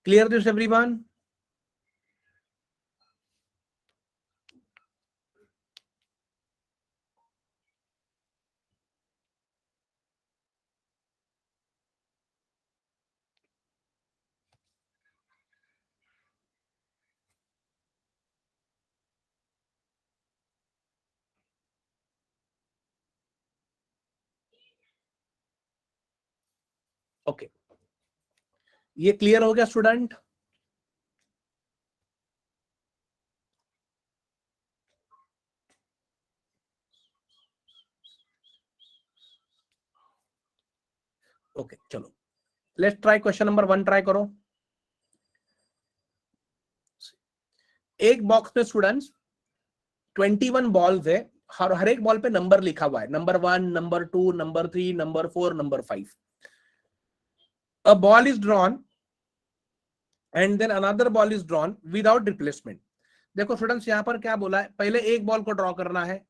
Clear this everyone? Okay, ये क्लियर हो गया स्टूडेंट? ओके चलो, let's try question number 1 try करो। एक बॉक्स में स्टूडेंट्स 21 बॉल्स है, हर एक बॉल पे नंबर लिखा हुआ है, number 1, number 2, number 3, number 4, number 5। A ball is drawn and then another ball is drawn without replacement. देखो स्टूडेंट्स यहां पर क्या बोला है, पहले एक बॉल को ड्रॉ करना है,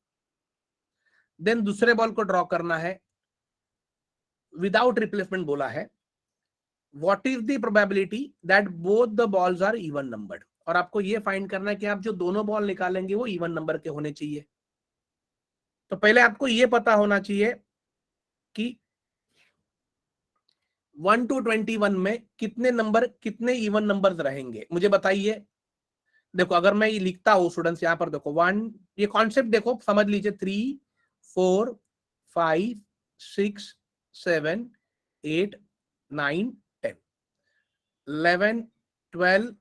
देन दूसरे बॉल को ड्रॉ करना है विदाउट रिप्लेसमेंट बोला है। What is the probability that both the balls are even numbered. और आपको ये फाइंड करना है कि आप जो दोनों बॉल निकालेंगे वो इवन नंबर के होने चाहिए। तो पहले आपको ये पता होना चाहिए कि 1 to 21 में कितने नंबर, कितने इवन नंबर्स रहेंगे, मुझे बताइए। देखो अगर मैं ये लिखता हूं स्टूडेंट्स, यहां पर देखो 1, ये कॉन्सेप्ट देखो समझ लीजिए, 3 4 5 6 7 8 9 10 11 12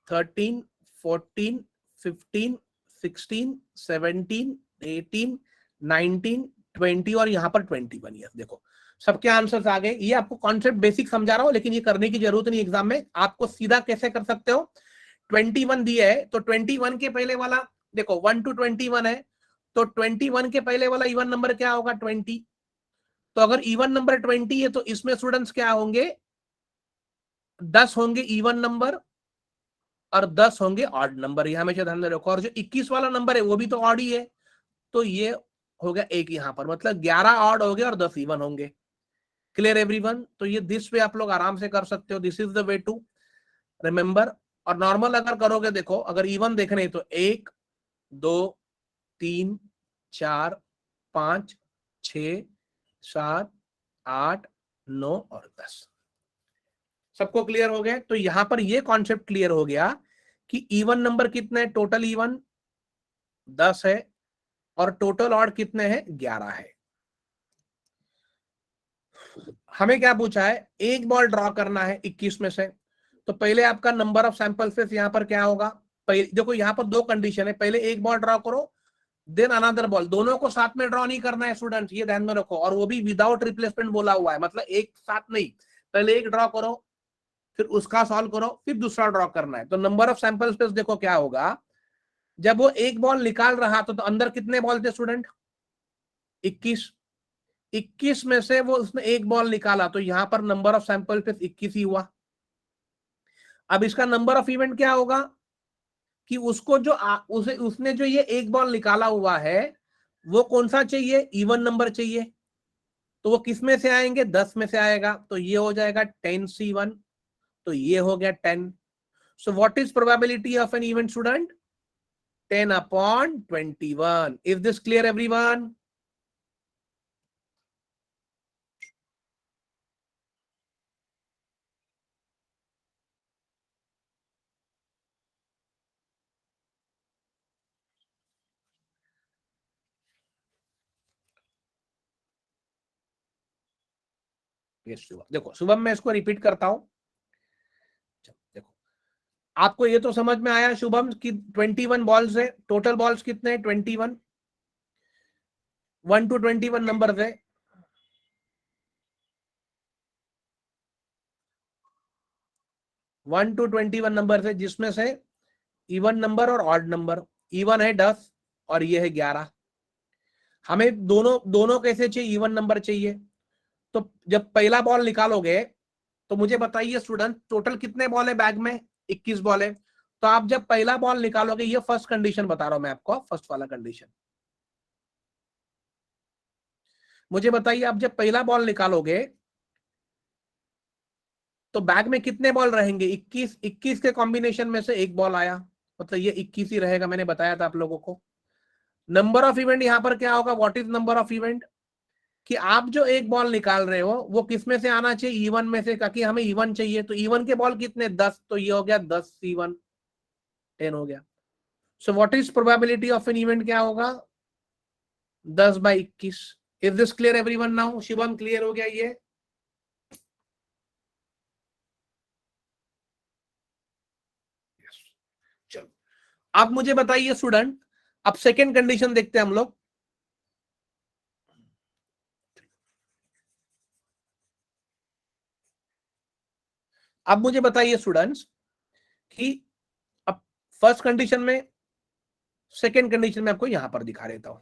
13 14 15 16 17 18 19 20 और यहां पर 21 ईयर। देखो सबके आंसर्स आ गए। ये आपको कॉन्सेप्ट बेसिक समझा रहा हूं, लेकिन ये करने की जरूरत नहीं एग्जाम में। आपको सीधा कैसे कर सकते हो, 21 दिया है तो 21 के पहले वाला, देखो 1 to 21 है, तो 21 के पहले वाला इवन नंबर क्या होगा 20। तो अगर इवन नंबर 20 है तो इसमें स्टूडेंट्स क्या होंगे, 10 होंगे इवन नंबर और 10 होंगे ऑड नंबर। यह हमेशा ध्यान में रखो। और जो 21 वाला नंबर है वो भी तो ऑड ही है, तो ये हो गया एक यहां पर, मतलब 11 ऑड हो गए और 10 इवन होंगे। Clear everyone? तो ये दिस वे आप लोग आराम से कर सकते हो, this is the way to remember. और नॉर्मल अगर करोगे, देखो अगर इवन देखने तो 1 2 3 4 5 6 7 8 9 और 10। सबको क्लियर हो गए? तो यहां पर ये कॉन्सेप्ट क्लियर हो गया कि इवन नंबर कितने, टोटल इवन 10 है और टोटल ऑड कितने हैं 11 है। हमें क्या पूछा है, एक बॉल ड्रॉ करना है 21 में से। तो पहले आपका नंबर ऑफ सैंपल स्पेस यहां पर क्या होगा, देखो यहां पर दो कंडीशन है, पहले एक बॉल ड्रॉ करो देन अनदर बॉल, दोनों को साथ में ड्रॉ नहीं करना है स्टूडेंट्स, ये ध्यान में रखो। और वो भी विदाउट रिप्लेसमेंट बोला हुआ है, मतलब एक साथ नहीं, पहले एक ड्रॉ करो फिर उसका सॉल्व करो फिर दूसरा ड्रॉ करना है। तो नंबर ऑफ सैंपल स्पेस देखो क्या होगा, जब वो एक बॉल निकाल रहा तो अंदर कितने बॉल थे स्टूडेंट 21। 21 में से वो उसने एक बॉल निकाला, तो यहां पर नंबर ऑफ सैंपल स्पेस 21 ही हुआ। अब इसका नंबर ऑफ इवेंट क्या होगा कि उसको जो उसने जो ये एक बॉल निकाला हुआ है वो कौन सा चाहिए, इवन नंबर चाहिए, तो वो किस में से आएंगे, 10 में से आएगा, तो ये हो जाएगा 10C1, तो ये हो गया 10। So what is probability of an even student, 10/21। Is this clear everyone? ये शुभम, देखो शुभम मैं इसको रिपीट करता हूं। देखो आपको ये तो समझ में आया शुभम कि 21 बॉल्स है, टोटल बॉल्स कितने हैं, 21, 1 to 21 नंबर है। 1 to 21 नंबर है, जिसमें से इवन नंबर और ऑड नंबर। इवन है 10 और ये है 11। हमें दोनों दोनों कैसे चाहिए, इवन नंबर चाहिए। तो जब पहला बॉल निकालोगे तो मुझे बताइए स्टूडेंट, टोटल कितने बॉल है बैग में, 21 बॉल है। तो आप जब पहला बॉल निकालोगे, ये फर्स्ट कंडीशन बता रहा हूं मैं आपको, फर्स्ट वाला कंडीशन। मुझे बताइए आप जब पहला बॉल निकालोगे तो बैग में कितने बॉल रहेंगे, 21। 21 के कॉम्बिनेशन में से एक बॉल आया, मतलब ये 21 ही रहेगा, मैंने बताया था आप लोगों को। नंबर ऑफ इवेंट यहां पर क्या होगा, what is number of event, कि आप जो एक बॉल निकाल रहे हो वो किस में से आना चाहिए, इवन में से, ताकि हमें इवन चाहिए। तो इवन के बॉल कितने, 10, तो ये हो गया 10C1, 10 हो गया। सो what is probability of an event, क्या होगा, 10/21। Is this clear everyone now? Shivam clear हो गया ये? चलो अब मुझे बताइए स्टूडेंट, अब सेकेंड कंडीशन देखते हैं हम लोग। अब मुझे बताइए स्टूडेंट्स कि अब फर्स्ट कंडीशन में, सेकेंड कंडीशन में आपको यहां पर दिखा देता हूं।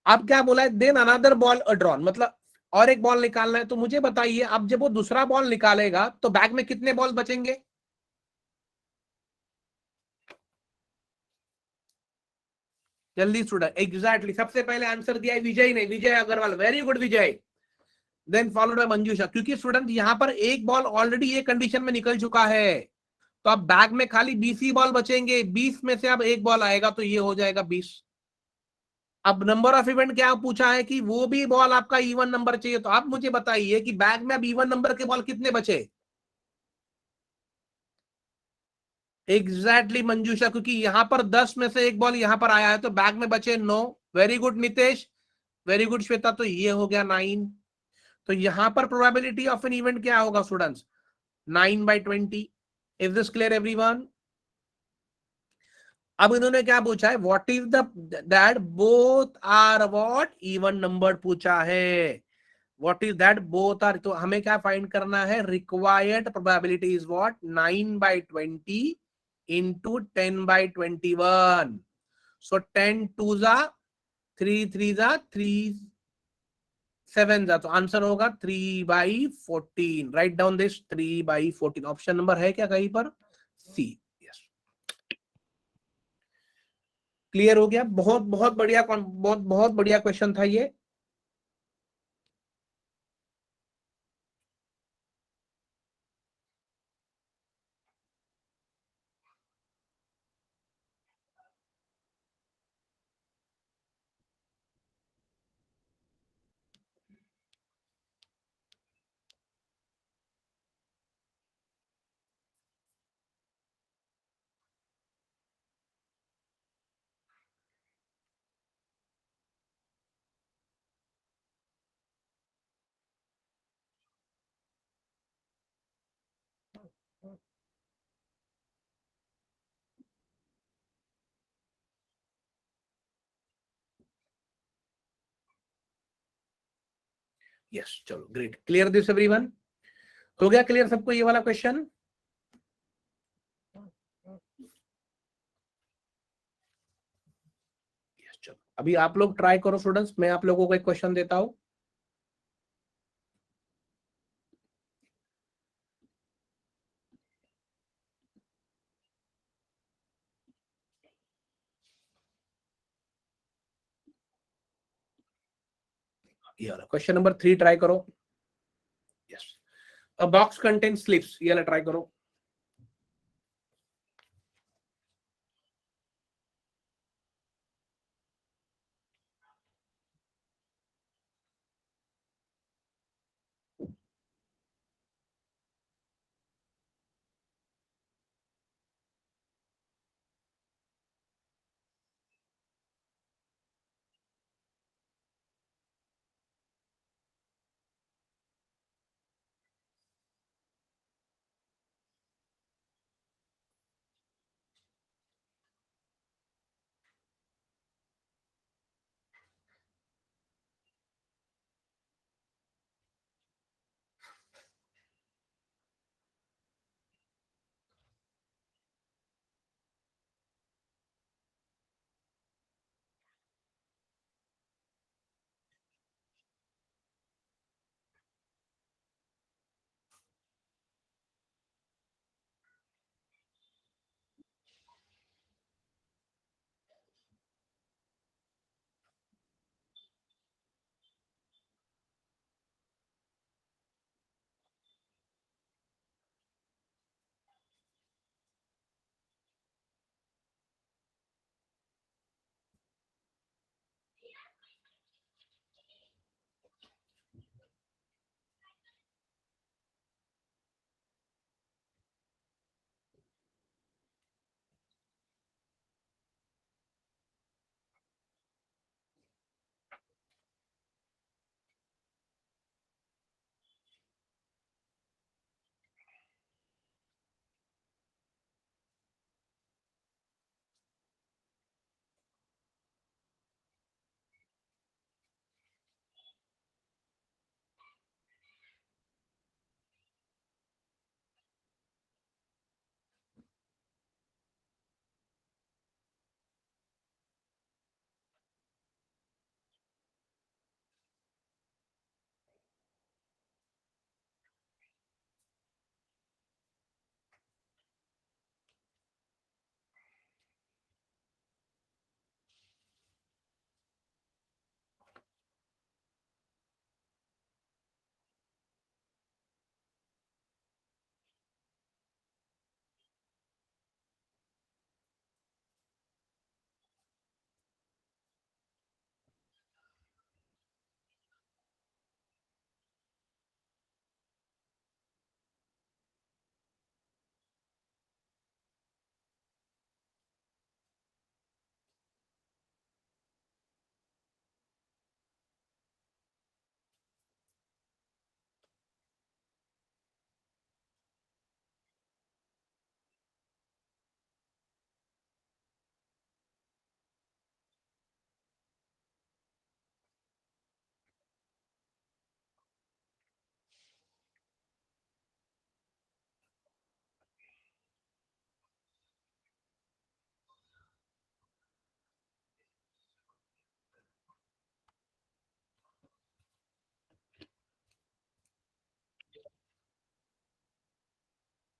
अब क्या बोला है, देन अनदर बॉल ड्रॉन, मतलब और एक बॉल निकालना है। तो मुझे बताइए अब जब वो दूसरा बॉल निकालेगा तो बैग में कितने बॉल बचेंगे। जल्दी स्टूडेंट, एग्जैक्टली सबसे पहले आंसर दिया है विजय ने, Vijay Agarwal, very good Vijay. Then followed by Manjusha, क्योंकि स्टूडेंट यहां पर एक बॉल ऑलरेडी ये कंडीशन में निकल चुका है, तो अब बैग में खाली 20 ही बॉल बचेंगे। 20 में से अब एक बॉल आएगा तो ये हो जाएगा 20। अब नंबर ऑफ इवेंट क्या पूछा है कि वो भी बॉल आपका इवन नंबर चाहिए। तो आप मुझे बताइए कि बैग में अब इवन नंबर के बॉल कितने बचे। एग्जैक्टली मंजूषा, क्योंकि यहां पर 10 में से एक बॉल यहां पर आया है, तो बैग में बचे 9। Very good Nitesh, very good Shweta, तो ये हो गया 9। तो यहां पर प्रोबेबिलिटी ऑफ एन इवेंट क्या होगा students, 9/20। Is this clear everyone? अब इन्होंने क्या पूछा है, what is the that both are what even number पूछा है। What is that both are, तो हमें क्या फाइंड करना है, required probability is what, 9/20 into 10/21। So 10 2 जा 3 3 जा 3 7 जा, तो आंसर होगा 3/14। Right down this 3/14। Option number है क्या कहीं पर, सी। यस, क्लियर हो गया। बहुत बहुत बढ़िया, बहुत बहुत बढ़िया क्वेश्चन था ये। यस, चलो ग्रेट, क्लियर दिस एवरीवन, हो गया क्लियर सबको ये वाला क्वेश्चन। यस, चलो अभी आप लोग ट्राई करो स्टूडेंट्स, मैं आप लोगों को एक क्वेश्चन देता हूं। ये वाला क्वेश्चन नंबर 3 ट्राई करो. यस, अ बॉक्स कंटेन स्लिप्स. ये वाला ट्राई करो.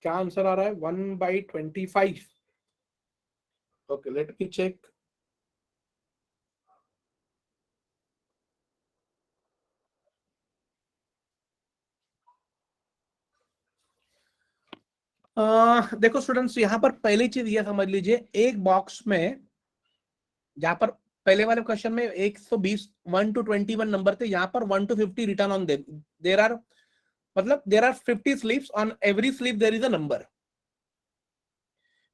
क्या आंसर आ रहा है? 1/25. Okay, let me check. देखो स्टूडेंट्स, यहाँ पर पहली चीज ये समझ लीजिए, एक बॉक्स में जहां पर पहले वाले क्वेश्चन में 120 1 to 21 नंबर थे, यहाँ पर 1 to 50 return on them. There are, मतलब there are 50 slips, on every slip there is a number.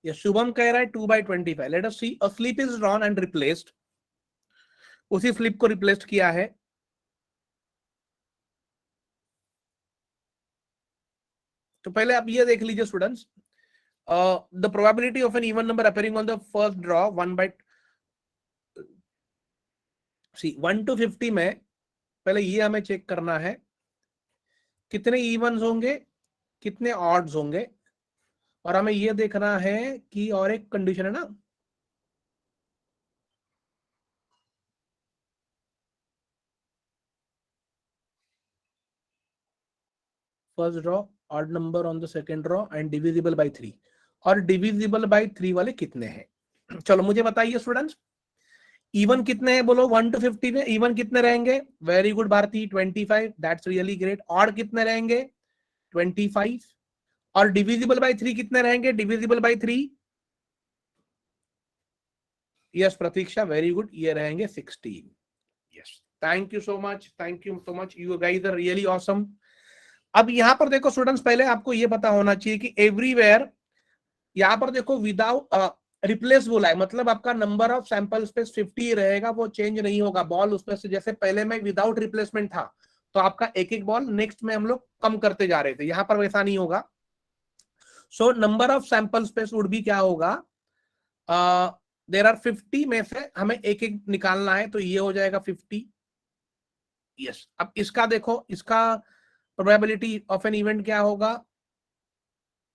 ये शुभम कह रहा है 2/25. Let us see, a slip is drawn and replaced. उसी स्लीप को रिप्लेस किया है. तो पहले आप ये देख लीजिए students, the probability of an even number appearing on the first draw 1 to 50 में पहले ये हमें चेक करना है कितने इवन्स होंगे, कितने ऑड्स होंगे. और हमें ये देखना है कि और एक कंडीशन है ना, first draw, odd number on the second draw and divisible by 3. और डिविजिबल बाय 3 वाले कितने हैं? चलो मुझे बताइए स्टूडेंट्स, इवन कितने हैं बोलो, 1 to 50 में इवन कितने रहेंगे? Very good Bharti, 25, that's really great. Odd कितने रहेंगे? 25। और डिविजिबल बाय 3 कितने रहेंगे? Divisible by 3, yes Pratiksha, very good, ये रहेंगे 16। Yes, thank you so much, thank you so much, you guys are really awesome. अब यहां पर देखो स्टूडेंट्स, पहले आपको ये पता होना चाहिए कि एवरीवेयर, यहाँ पर देखो विदाउट रिप्लेस बोला है, मतलब आपका नंबर ऑफ सैंपल स्पेस 50 रहेगा, वो चेंज नहीं होगा। बॉल उसमें से जैसे पहले में विदाउट रिप्लेसमेंट था, तो आपका एक एक बॉल नेक्स्ट में हम लोग कम करते जा रहे थे, यहाँ पर वैसा नहीं होगा। So number of sample space would भी क्या होगा, देर आर 50 में से हमें एक एक निकालना है, तो ये हो जाएगा 50। यस, अब इसका देखो, इसका प्रोबेबिलिटी ऑफ एन इवेंट क्या होगा,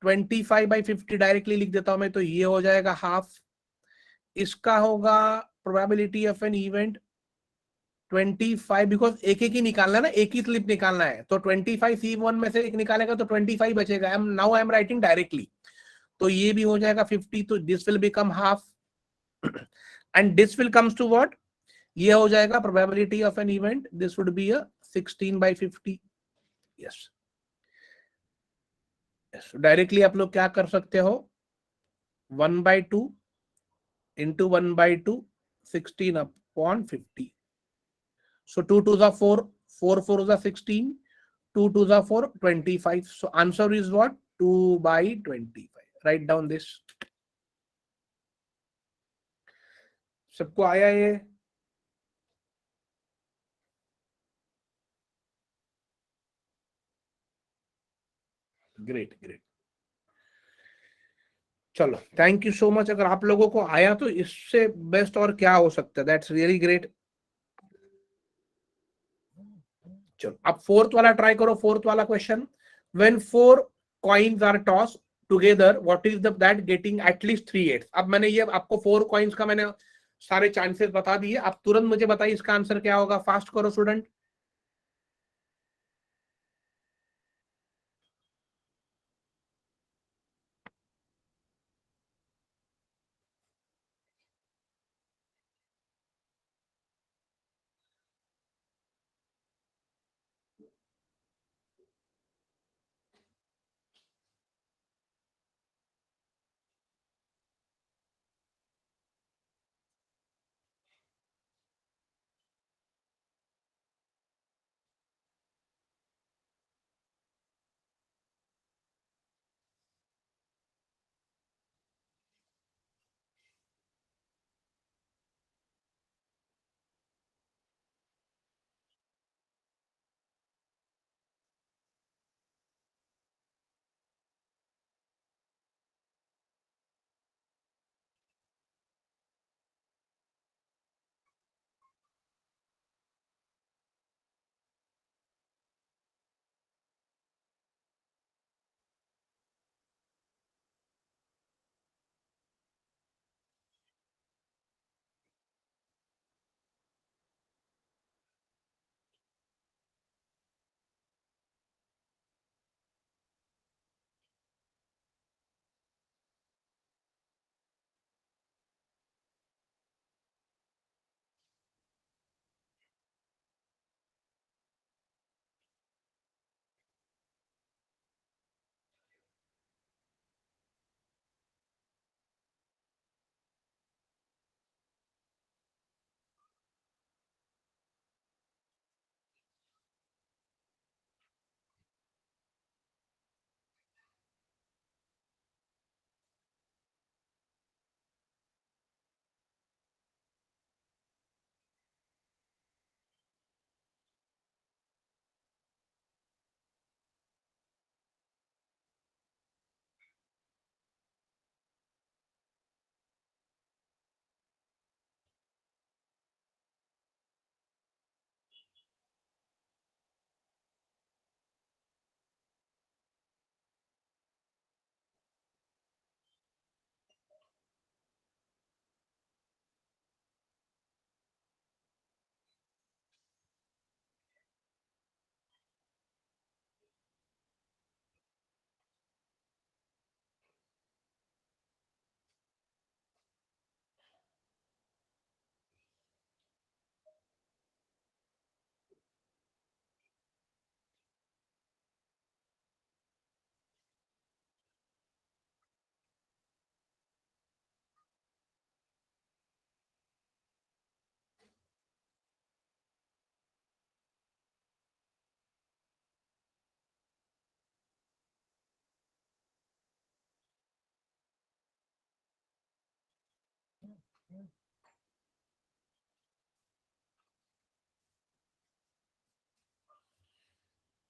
25/50 डायरेक्टली लिख देता हूं मैं, तो ये हो जाएगा हाफ। इसका होगा probability of an event 25, because एक एक ही निकालना है ना, एक ही स्लिप निकालना है, तो 25C1 में से एक निकालेगा तो 25 बचेगा। Now I am writing directly, तो ये भी हो जाएगा 50, तो this will become half and this will comes to what, ये हो जाएगा probability of an event, this would be a 16/50। Yes, directly आप लोग क्या कर सकते हो, 1/2 into 1/2, 16/50. So 2 2s are 4, 4 4s are 16, 2 2s are 4, 25. So answer is what? 2/25. Write down this. सबको आया ये? ग्रेट ग्रेट, चलो थैंक यू सो मच। अगर आप लोगों को आया तो इससे बेस्ट और क्या हो सकता है, दैट्स रियली ग्रेट। चलो अब फोर्थ वाला ट्राई करो, फोर्थ वाला question, when 4 coins are toss together what is the that getting at least 3/8। अब मैंने ये आपको 4 कॉइन्स का मैंने सारे चांसेस बता दिए, आप तुरंत मुझे बताइए इसका आंसर क्या होगा, फास्ट करो स्टूडेंट।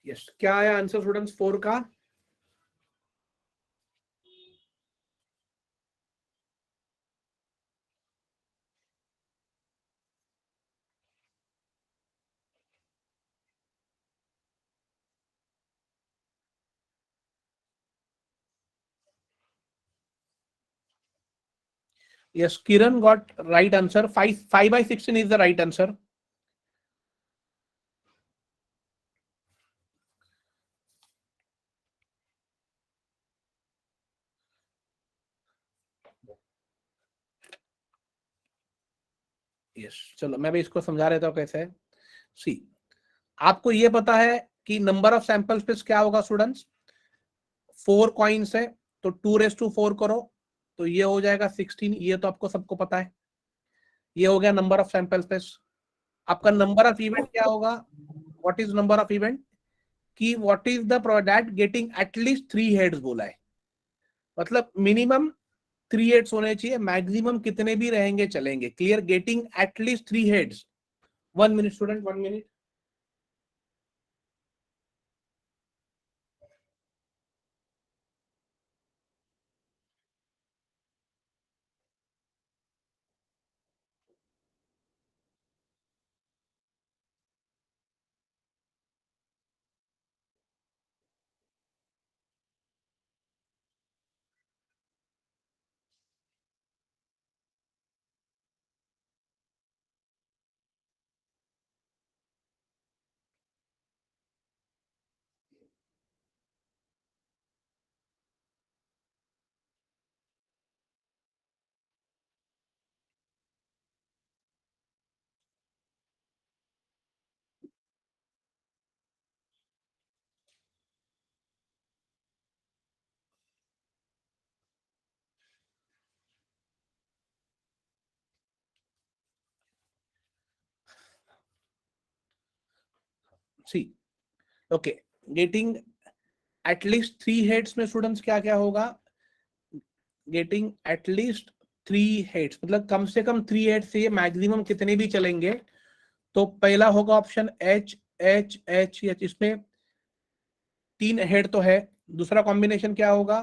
यस, क्या है आंसर स्टूडेंट्स 4 का? Yes, Kiran got right answer. 5 by 16 is the right answer. Yes, चलो मैं भी इसको समझा देता हूँ कैसे है. सी, आपको ये पता है कि नंबर ऑफ सैंपल्स पे क्या होगा स्टूडेंट्स? 4 कॉइन्स है तो 2⁴ करो तो ये हो जाएगा 16. ये तो आपको सबको पता है. ये हो गया नंबर ऑफ सैंपल्स पे. आपका नंबर ऑफ इवेंट क्या होगा? What is number of event? कि what is the product getting at least 3 heads बोला है. मतलब मिनिमम 3 हेड्स होने चाहिए, मैक्सिमम कितने भी रहेंगे चलेंगे. Clear? Getting at least 3 heads. 1 minute student, 1 minute. See, okay. Getting at least 3 heads में स्टूडेंट्स क्या क्या होगा? गेटिंग एटलीस्ट 3 हेड्स मतलब कम से कम 3 हेड्स से ये मैक्सिमम कितने भी चलेंगे. तो पहला होगा option H H H H. इसमें 3 हेड तो है. दूसरा कॉम्बिनेशन क्या होगा?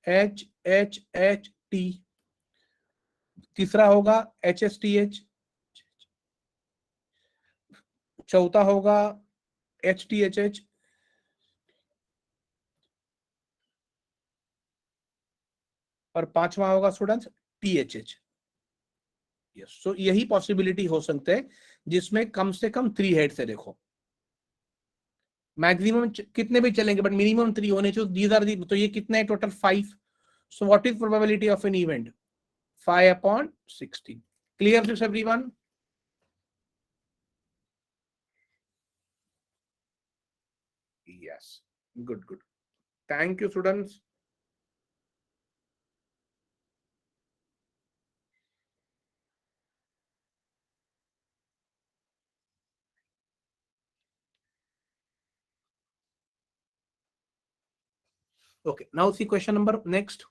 H H H T. तीसरा होगा एच एस टी एच. चौथा होगा एच टी एच एच. और पांचवा होगा students T H H. Yes, so यही पॉसिबिलिटी हो सकते हैं जिसमें कम से कम 3 हेड से. देखो मैक्सिमम कितने भी चलेंगे बट मिनिमम 3 होने चाहिए. These are the. तो ये कितना है total? 5. So what is probability of an event? 5/16. Clear this everyone? Yes, good good. Thank you students. Okay, now see question number next.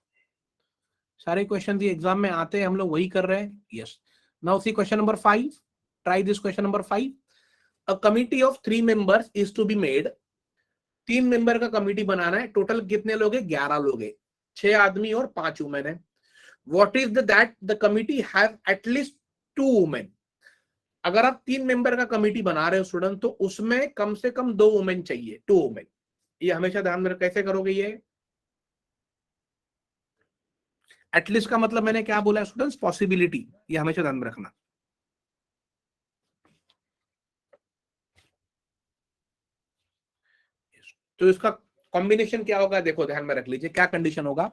सारे क्वेश्चन एग्जाम में आते हैं, हम लोग वही कर रहे हैं. Yes, now see question number 5. Try this question number 5. A committee of 3 members is to be made. 3 member का कमिटी बनाना है. टोटल कितने लोग हैं? 11 लोग हैं. 6 आदमी और 5 वुमेन है. What is that the committee have at least 2 women. अगर आप 3 मेंबर का कमिटी बना रहे हो स्टूडेंट तो उसमें कम से कम 2 वुमेन चाहिए. 2 वुमेन. ये हमेशा ध्यान में. कैसे करोगे ये? एटलीस्ट का मतलब मैंने क्या बोला स्टूडेंट्स? पॉसिबिलिटी. ये हमेशा ध्यान में रखना. तो इसका कॉम्बिनेशन क्या होगा? देखो ध्यान में रख लीजिए क्या कंडीशन होगा.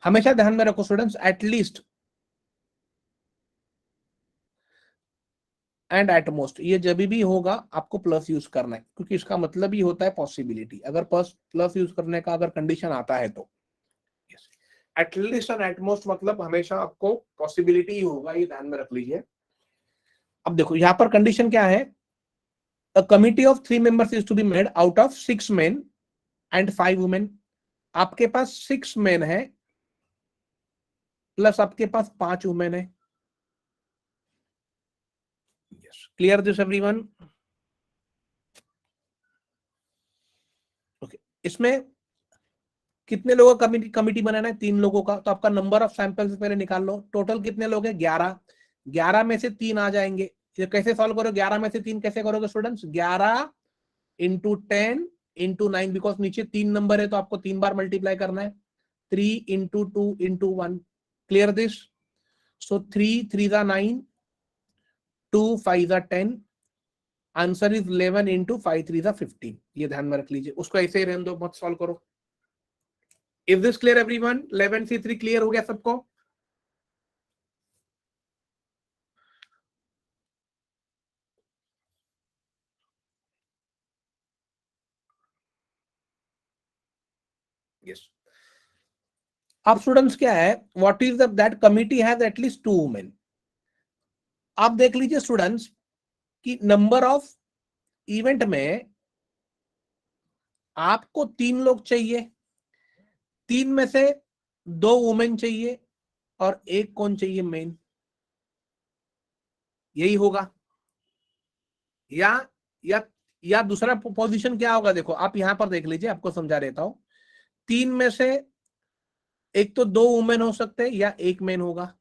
हमेशा ध्यान में रखो स्टूडेंट्स, एटलीस्ट एंड एटमोस्ट. ये जब भी होगा आपको प्लस यूज करना है क्योंकि इसका मतलब ही होता है पॉसिबिलिटी. अगर प्लस यूज करने का अगर कंडीशन आता है तो एटलीस्ट एंड एटमोस्ट मतलब हमेशा आपको पॉसिबिलिटी ही होगा. ये ध्यान में रख लीजिए. अब देखो यहां पर कंडीशन क्या है? A committee of 3 members is to be made out of 6 men and 5 women. आपके पास 6 मेन है प्लस आपके पास 5 वुमेन है। Yes, clear this everyone? Okay, इसमें कितने लोगों का कमिटी बनाना है? 3 लोगों का। तो आपका नंबर ऑफ सैंपल्स पहले निकाल लो। टोटल कितने लोग हैं? 11। 11 में से 3 आ जाएंगे। ये कैसे सॉल्व करोगे? 11 में से 3 कैसे करोगे स्टूडेंट्स? 11 इंटू 10 इंटू 9, बिकॉज नीचे 3 नंबर है तो आपको 3 बार मल्टीप्लाई करना है। 3 into 2 into 1। Clear this? So 3 3 9, 2 5 10, answer is 11 into 5 3 15। ये ध्यान में रख लीजिए, उसको ऐसे ही रहने दो, मत सॉल्व करो। Is this clear everyone? 11 से 3 क्लियर हो गया सबको? यस। अब स्टूडेंट्स क्या है, what is that committee has at least 2 women. आप देख लीजिए स्टूडेंट्स कि नंबर ऑफ इवेंट में आपको 3 लोग चाहिए, 3 में से 2 वुमेन चाहिए और 1 कौन चाहिए? मेन। यही होगा। या या या दूसरा पोजीशन क्या होगा? देखो आप यहां पर देख लीजिए, आपको समझा देता हूं। 3 में से एक तो 2 वुमेन हो सकते हैं या 1 मेन होगा।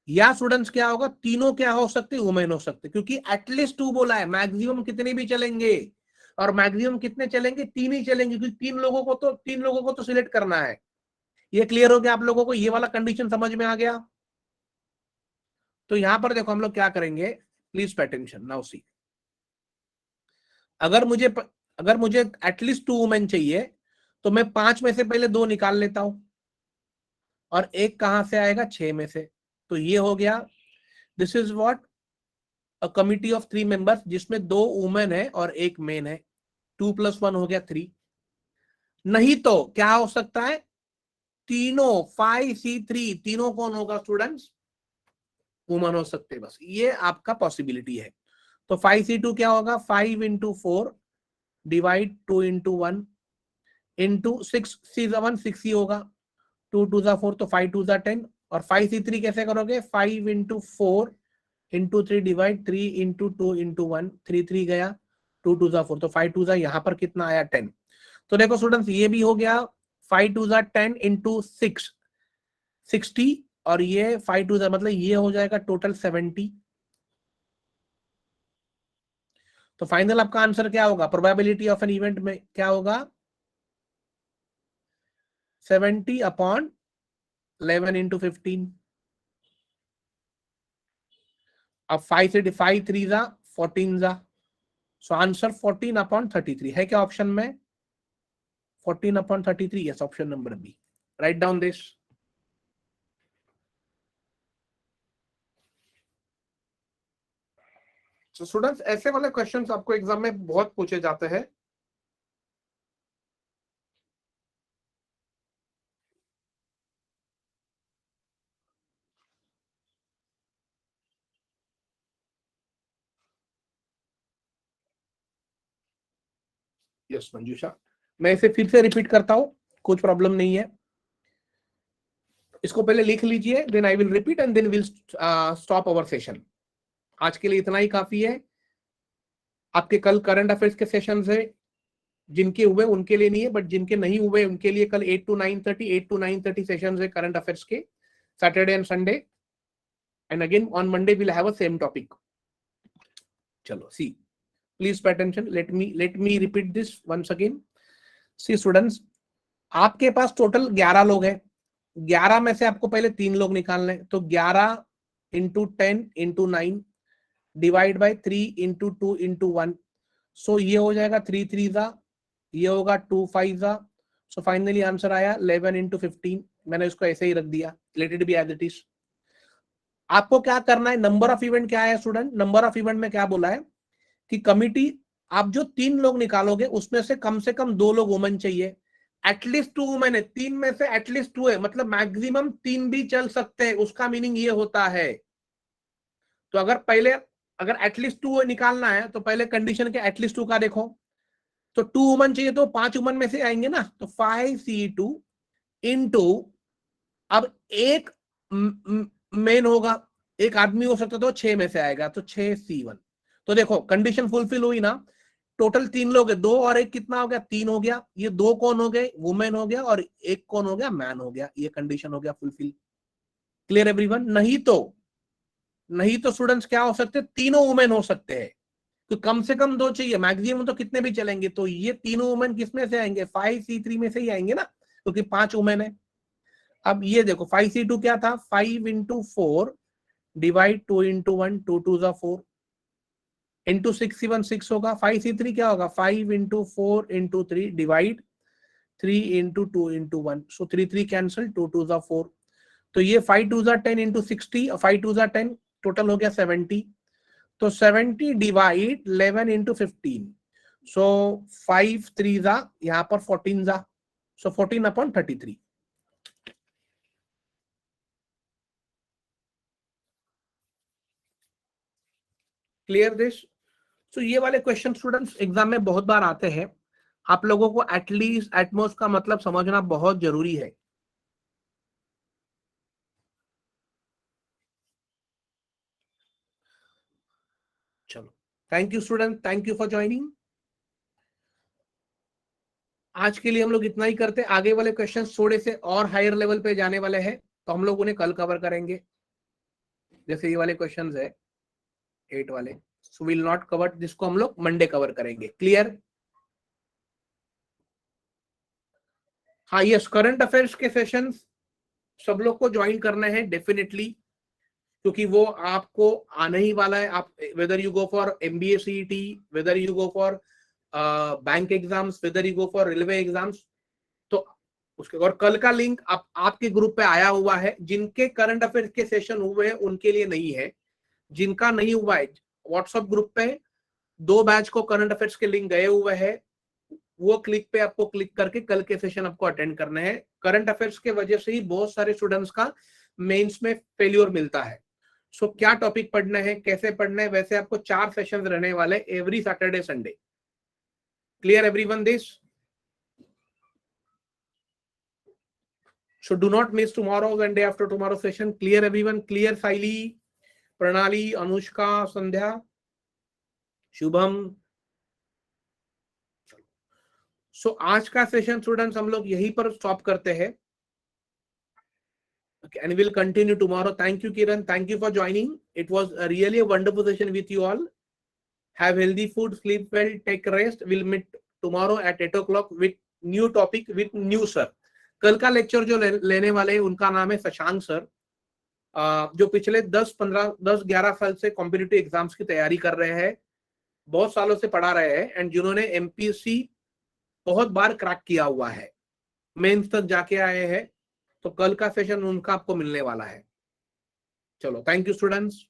या स्टूडेंट्स क्या होगा, तीनों क्या हो सकते? वुमेन हो सकते, क्योंकि एटलीस्ट 2 बोला है। मैक्सिमम कितने भी चलेंगे, और मैक्सिमम कितने चलेंगे? 3 ही चलेंगे, क्योंकि 3 लोगों को तो सिलेक्ट करना है। ये क्लियर हो गया आप लोगों को? ये वाला कंडीशन समझ में आ गया? तो यहां पर देखो हम लोग क्या करेंगे, please pay attention now see. अगर मुझे एटलीस्ट 2 वुमेन चाहिए तो मैं 5 में से पहले 2 निकाल लेता हूं, और 1 कहां से आएगा? 6 में से। तो ये हो गया, this is what a committee of 3 members, जिसमें 2 वुमेन है और 1 मेन है। 2 + 1 हो गया 3। नहीं तो क्या हो सकता है? तीनों 5C3 तीनों कौन होगा स्टूडेंट्स? वुमन हो सकते हैं, बस ये आपका पॉसिबिलिटी है। तो 5C2 क्या होगा? 5 into 4 divide 2 into 1 into 6C1 6 ही होगा। 2 2 4 तो 5 2 10। और 5C3 कैसे करोगे? 5 into 4 into 3 divide 3 into 2 into 1। 3 3 गया, 2 2 4 तो 5 2 यहाँ पर कितना आया? 10। तो देखो स्टूडेंट्स ये भी हो गया। 5 2 10 इंटू 6 60, और ये 5 2 मतलब ये हो जाएगा टोटल 70। तो फाइनल आपका आंसर क्या होगा? प्रोबेबिलिटी ऑफ एन इवेंट में क्या होगा? 70/11 इंटू 15। अब 5 से 5 3 जा 14 जा, सो आंसर 14/33 है क्या ऑप्शन में? 14/33, yes, option number B. Write down this. तो स्टूडेंट्स ऐसे वाले क्वेश्चंस आपको एग्जाम में बहुत पूछे जाते हैं। यस मंजूषा, मैं इसे फिर से रिपीट करता हूं, कुछ प्रॉब्लम नहीं है। इसको पहले लिख लीजिए, then I will repeat and then will stop our session. आज के लिए इतना ही काफी है। आपके कल करंट अफेयर्स के सेशंस है, जिनके हुए उनके लिए नहीं है, बट जिनके नहीं हुए उनके लिए कल 8 to 9:30 सेशंस है करंट अफेयर्स के, Saturday and Sunday. And again on Monday will have a same topic. चलो see, please pay attention, let me repeat this once again. See students, आपके पास टोटल 11 लोग हैं। 11 में से आपको पहले 3 लोग निकालने हैं। तो 11 into 10 into 9 divide by 3 into 2 into 1। सो ये हो जाएगा 3 3 जा, ये होगा 2 5 जा। सो फाइनली आंसर आया 11 इंटू 15। मैंने इसको ऐसे ही रख दिया, let it be as it is. आपको क्या करना है? नंबर ऑफ इवेंट क्या है स्टूडेंट? नंबर ऑफ इवेंट में क्या बोला है कि कमिटी, आप जो 3 लोग निकालोगे उसमें से कम 2 लोग वुमेन चाहिए। एटलीस्ट 2 वुमेन है, 3 में से एटलीस्ट 2 है, मतलब मैक्सिमम 3 भी चल सकते हैं, उसका मीनिंग ये होता है। तो अगर एटलीस्ट 2 निकालना है तो पहले कंडीशन के एटलीस्ट 2 का देखो। तो 2 वुमन चाहिए तो 5 वुमन में से आएंगे ना, तो 5C2 इंटू, अब एक मेन होगा, एक आदमी हो सकता तो 6 में से आएगा, तो 6C1। तो देखो कंडीशन फुलफिल हुई ना, टोटल 3 लोग है, 2 और 1 कितना हो गया, 3 हो गया। ये 2 कौन हो गए, वुमेन हो गया, और 1 कौन हो गया, मैन हो गया। ये कंडीशन हो गया फुलफिल। Clear everyone? नहीं तो स्टूडेंट्स क्या हो सकते, तीनों वुमेन हो सकते हैं, तो कम से कम 2 चाहिए, मैक्सिमम तो कितने भी चलेंगे। तो ये तीनों वुमेन किसमें से आएंगे, 5C3 में से ही आएंगे ना, क्योंकि 5 वुमेन है। अब ये देखो 5C2 क्या था, 5 into 4 डिवाइड 2 into 1, 2 2 जा 4 इंटू 6C1 6 होगा। 5C3 क्या होगा, 5 into 4 into 3 divide 3 into 2 into 1, सो 3 3 कैंसिल, 2 2 जा 4। तो ये 5 2 जा 10 into 60, 5 2 जा 10, टोटल हो गया 70। तो 70 डिवाइड 11 into 15, सो 5 3 जा, यहाँ पर 14 जा, सो 14/33। Clear this? तो ये वाले क्वेश्चन स्टूडेंट्स एग्जाम में बहुत बार आते हैं, आप लोगों को एटलीस्ट एटमोस्ट का मतलब समझना बहुत जरूरी है। चलो, thank you student, thank you for joining. आज के लिए हम लोग इतना ही करते, आगे वाले क्वेश्चंस थोड़े से और हायर लेवल पे जाने वाले हैं, तो हम लोग उन्हें कल कवर करेंगे। जैसे ये वाले क्वेश्चंस है 8 वाले, सो विल नॉट कवर, जिसको हम लोग मंडे कवर करेंगे। क्लियर? हाँ यस, करंट अफेयर्स के सेशंस सब लोग को ज्वाइन करना है डेफिनेटली, क्योंकि वो आपको आने ही वाला है। आप whether you go for MBA CET, whether you go for bank exams, whether you go for railway exams, तो उसके और कल का लिंक आपके ग्रुप पे आया हुआ है। जिनके करंट अफेयर्स के सेशन हुए हैं उनके लिए नहीं है, जिनका नहीं हुआ है व्हाट्सएप ग्रुप पे 2 बैच को करंट अफेयर्स के लिंक गए हुए हैं, वो क्लिक पे आपको क्लिक करके कल के सेशन आपको अटेंड करने हैं। करंट अफेयर्स के वजह से ही बहुत सारे स्टूडेंट्स का मेंस में फेल्योर मिलता है। सो क्या टॉपिक पढ़ना है, कैसे पढ़ना है, वैसे आपको 4 सेशंस रहने वाले every Saturday Sunday. Clear everyone this? So do not miss tomorrow and day after tomorrow session. Clear everyone? Clear Saili, Pranali, Anushka, Sandhya, Shubham? So आज का सेशन स्टूडेंट्स हम लोग यहीं पर स्टॉप करते हैं, and we'll continue tomorrow. Thank you Kiran, thank you for joining. It was really a wonderful session with you all. Have healthy food, sleep well, take rest. We'll meet tomorrow at 8 o'clock with new topic with new sir. कल का lecture जो लेने वाले हैं उनका नाम है Shashank sir, जो पिछले 10-11 साल से कॉम्पिटिटिव एग्जाम्स की तैयारी कर रहे हैं, बहुत सालों से पढ़ा रहे हैं, एंड जिन्होंने MPSC बहुत बार क्रैक किया हुआ है, मेंस तक जाके आए हैं। तो कल का सेशन उनका आपको मिलने वाला है। चलो, थैंक यू स्टूडेंट्स।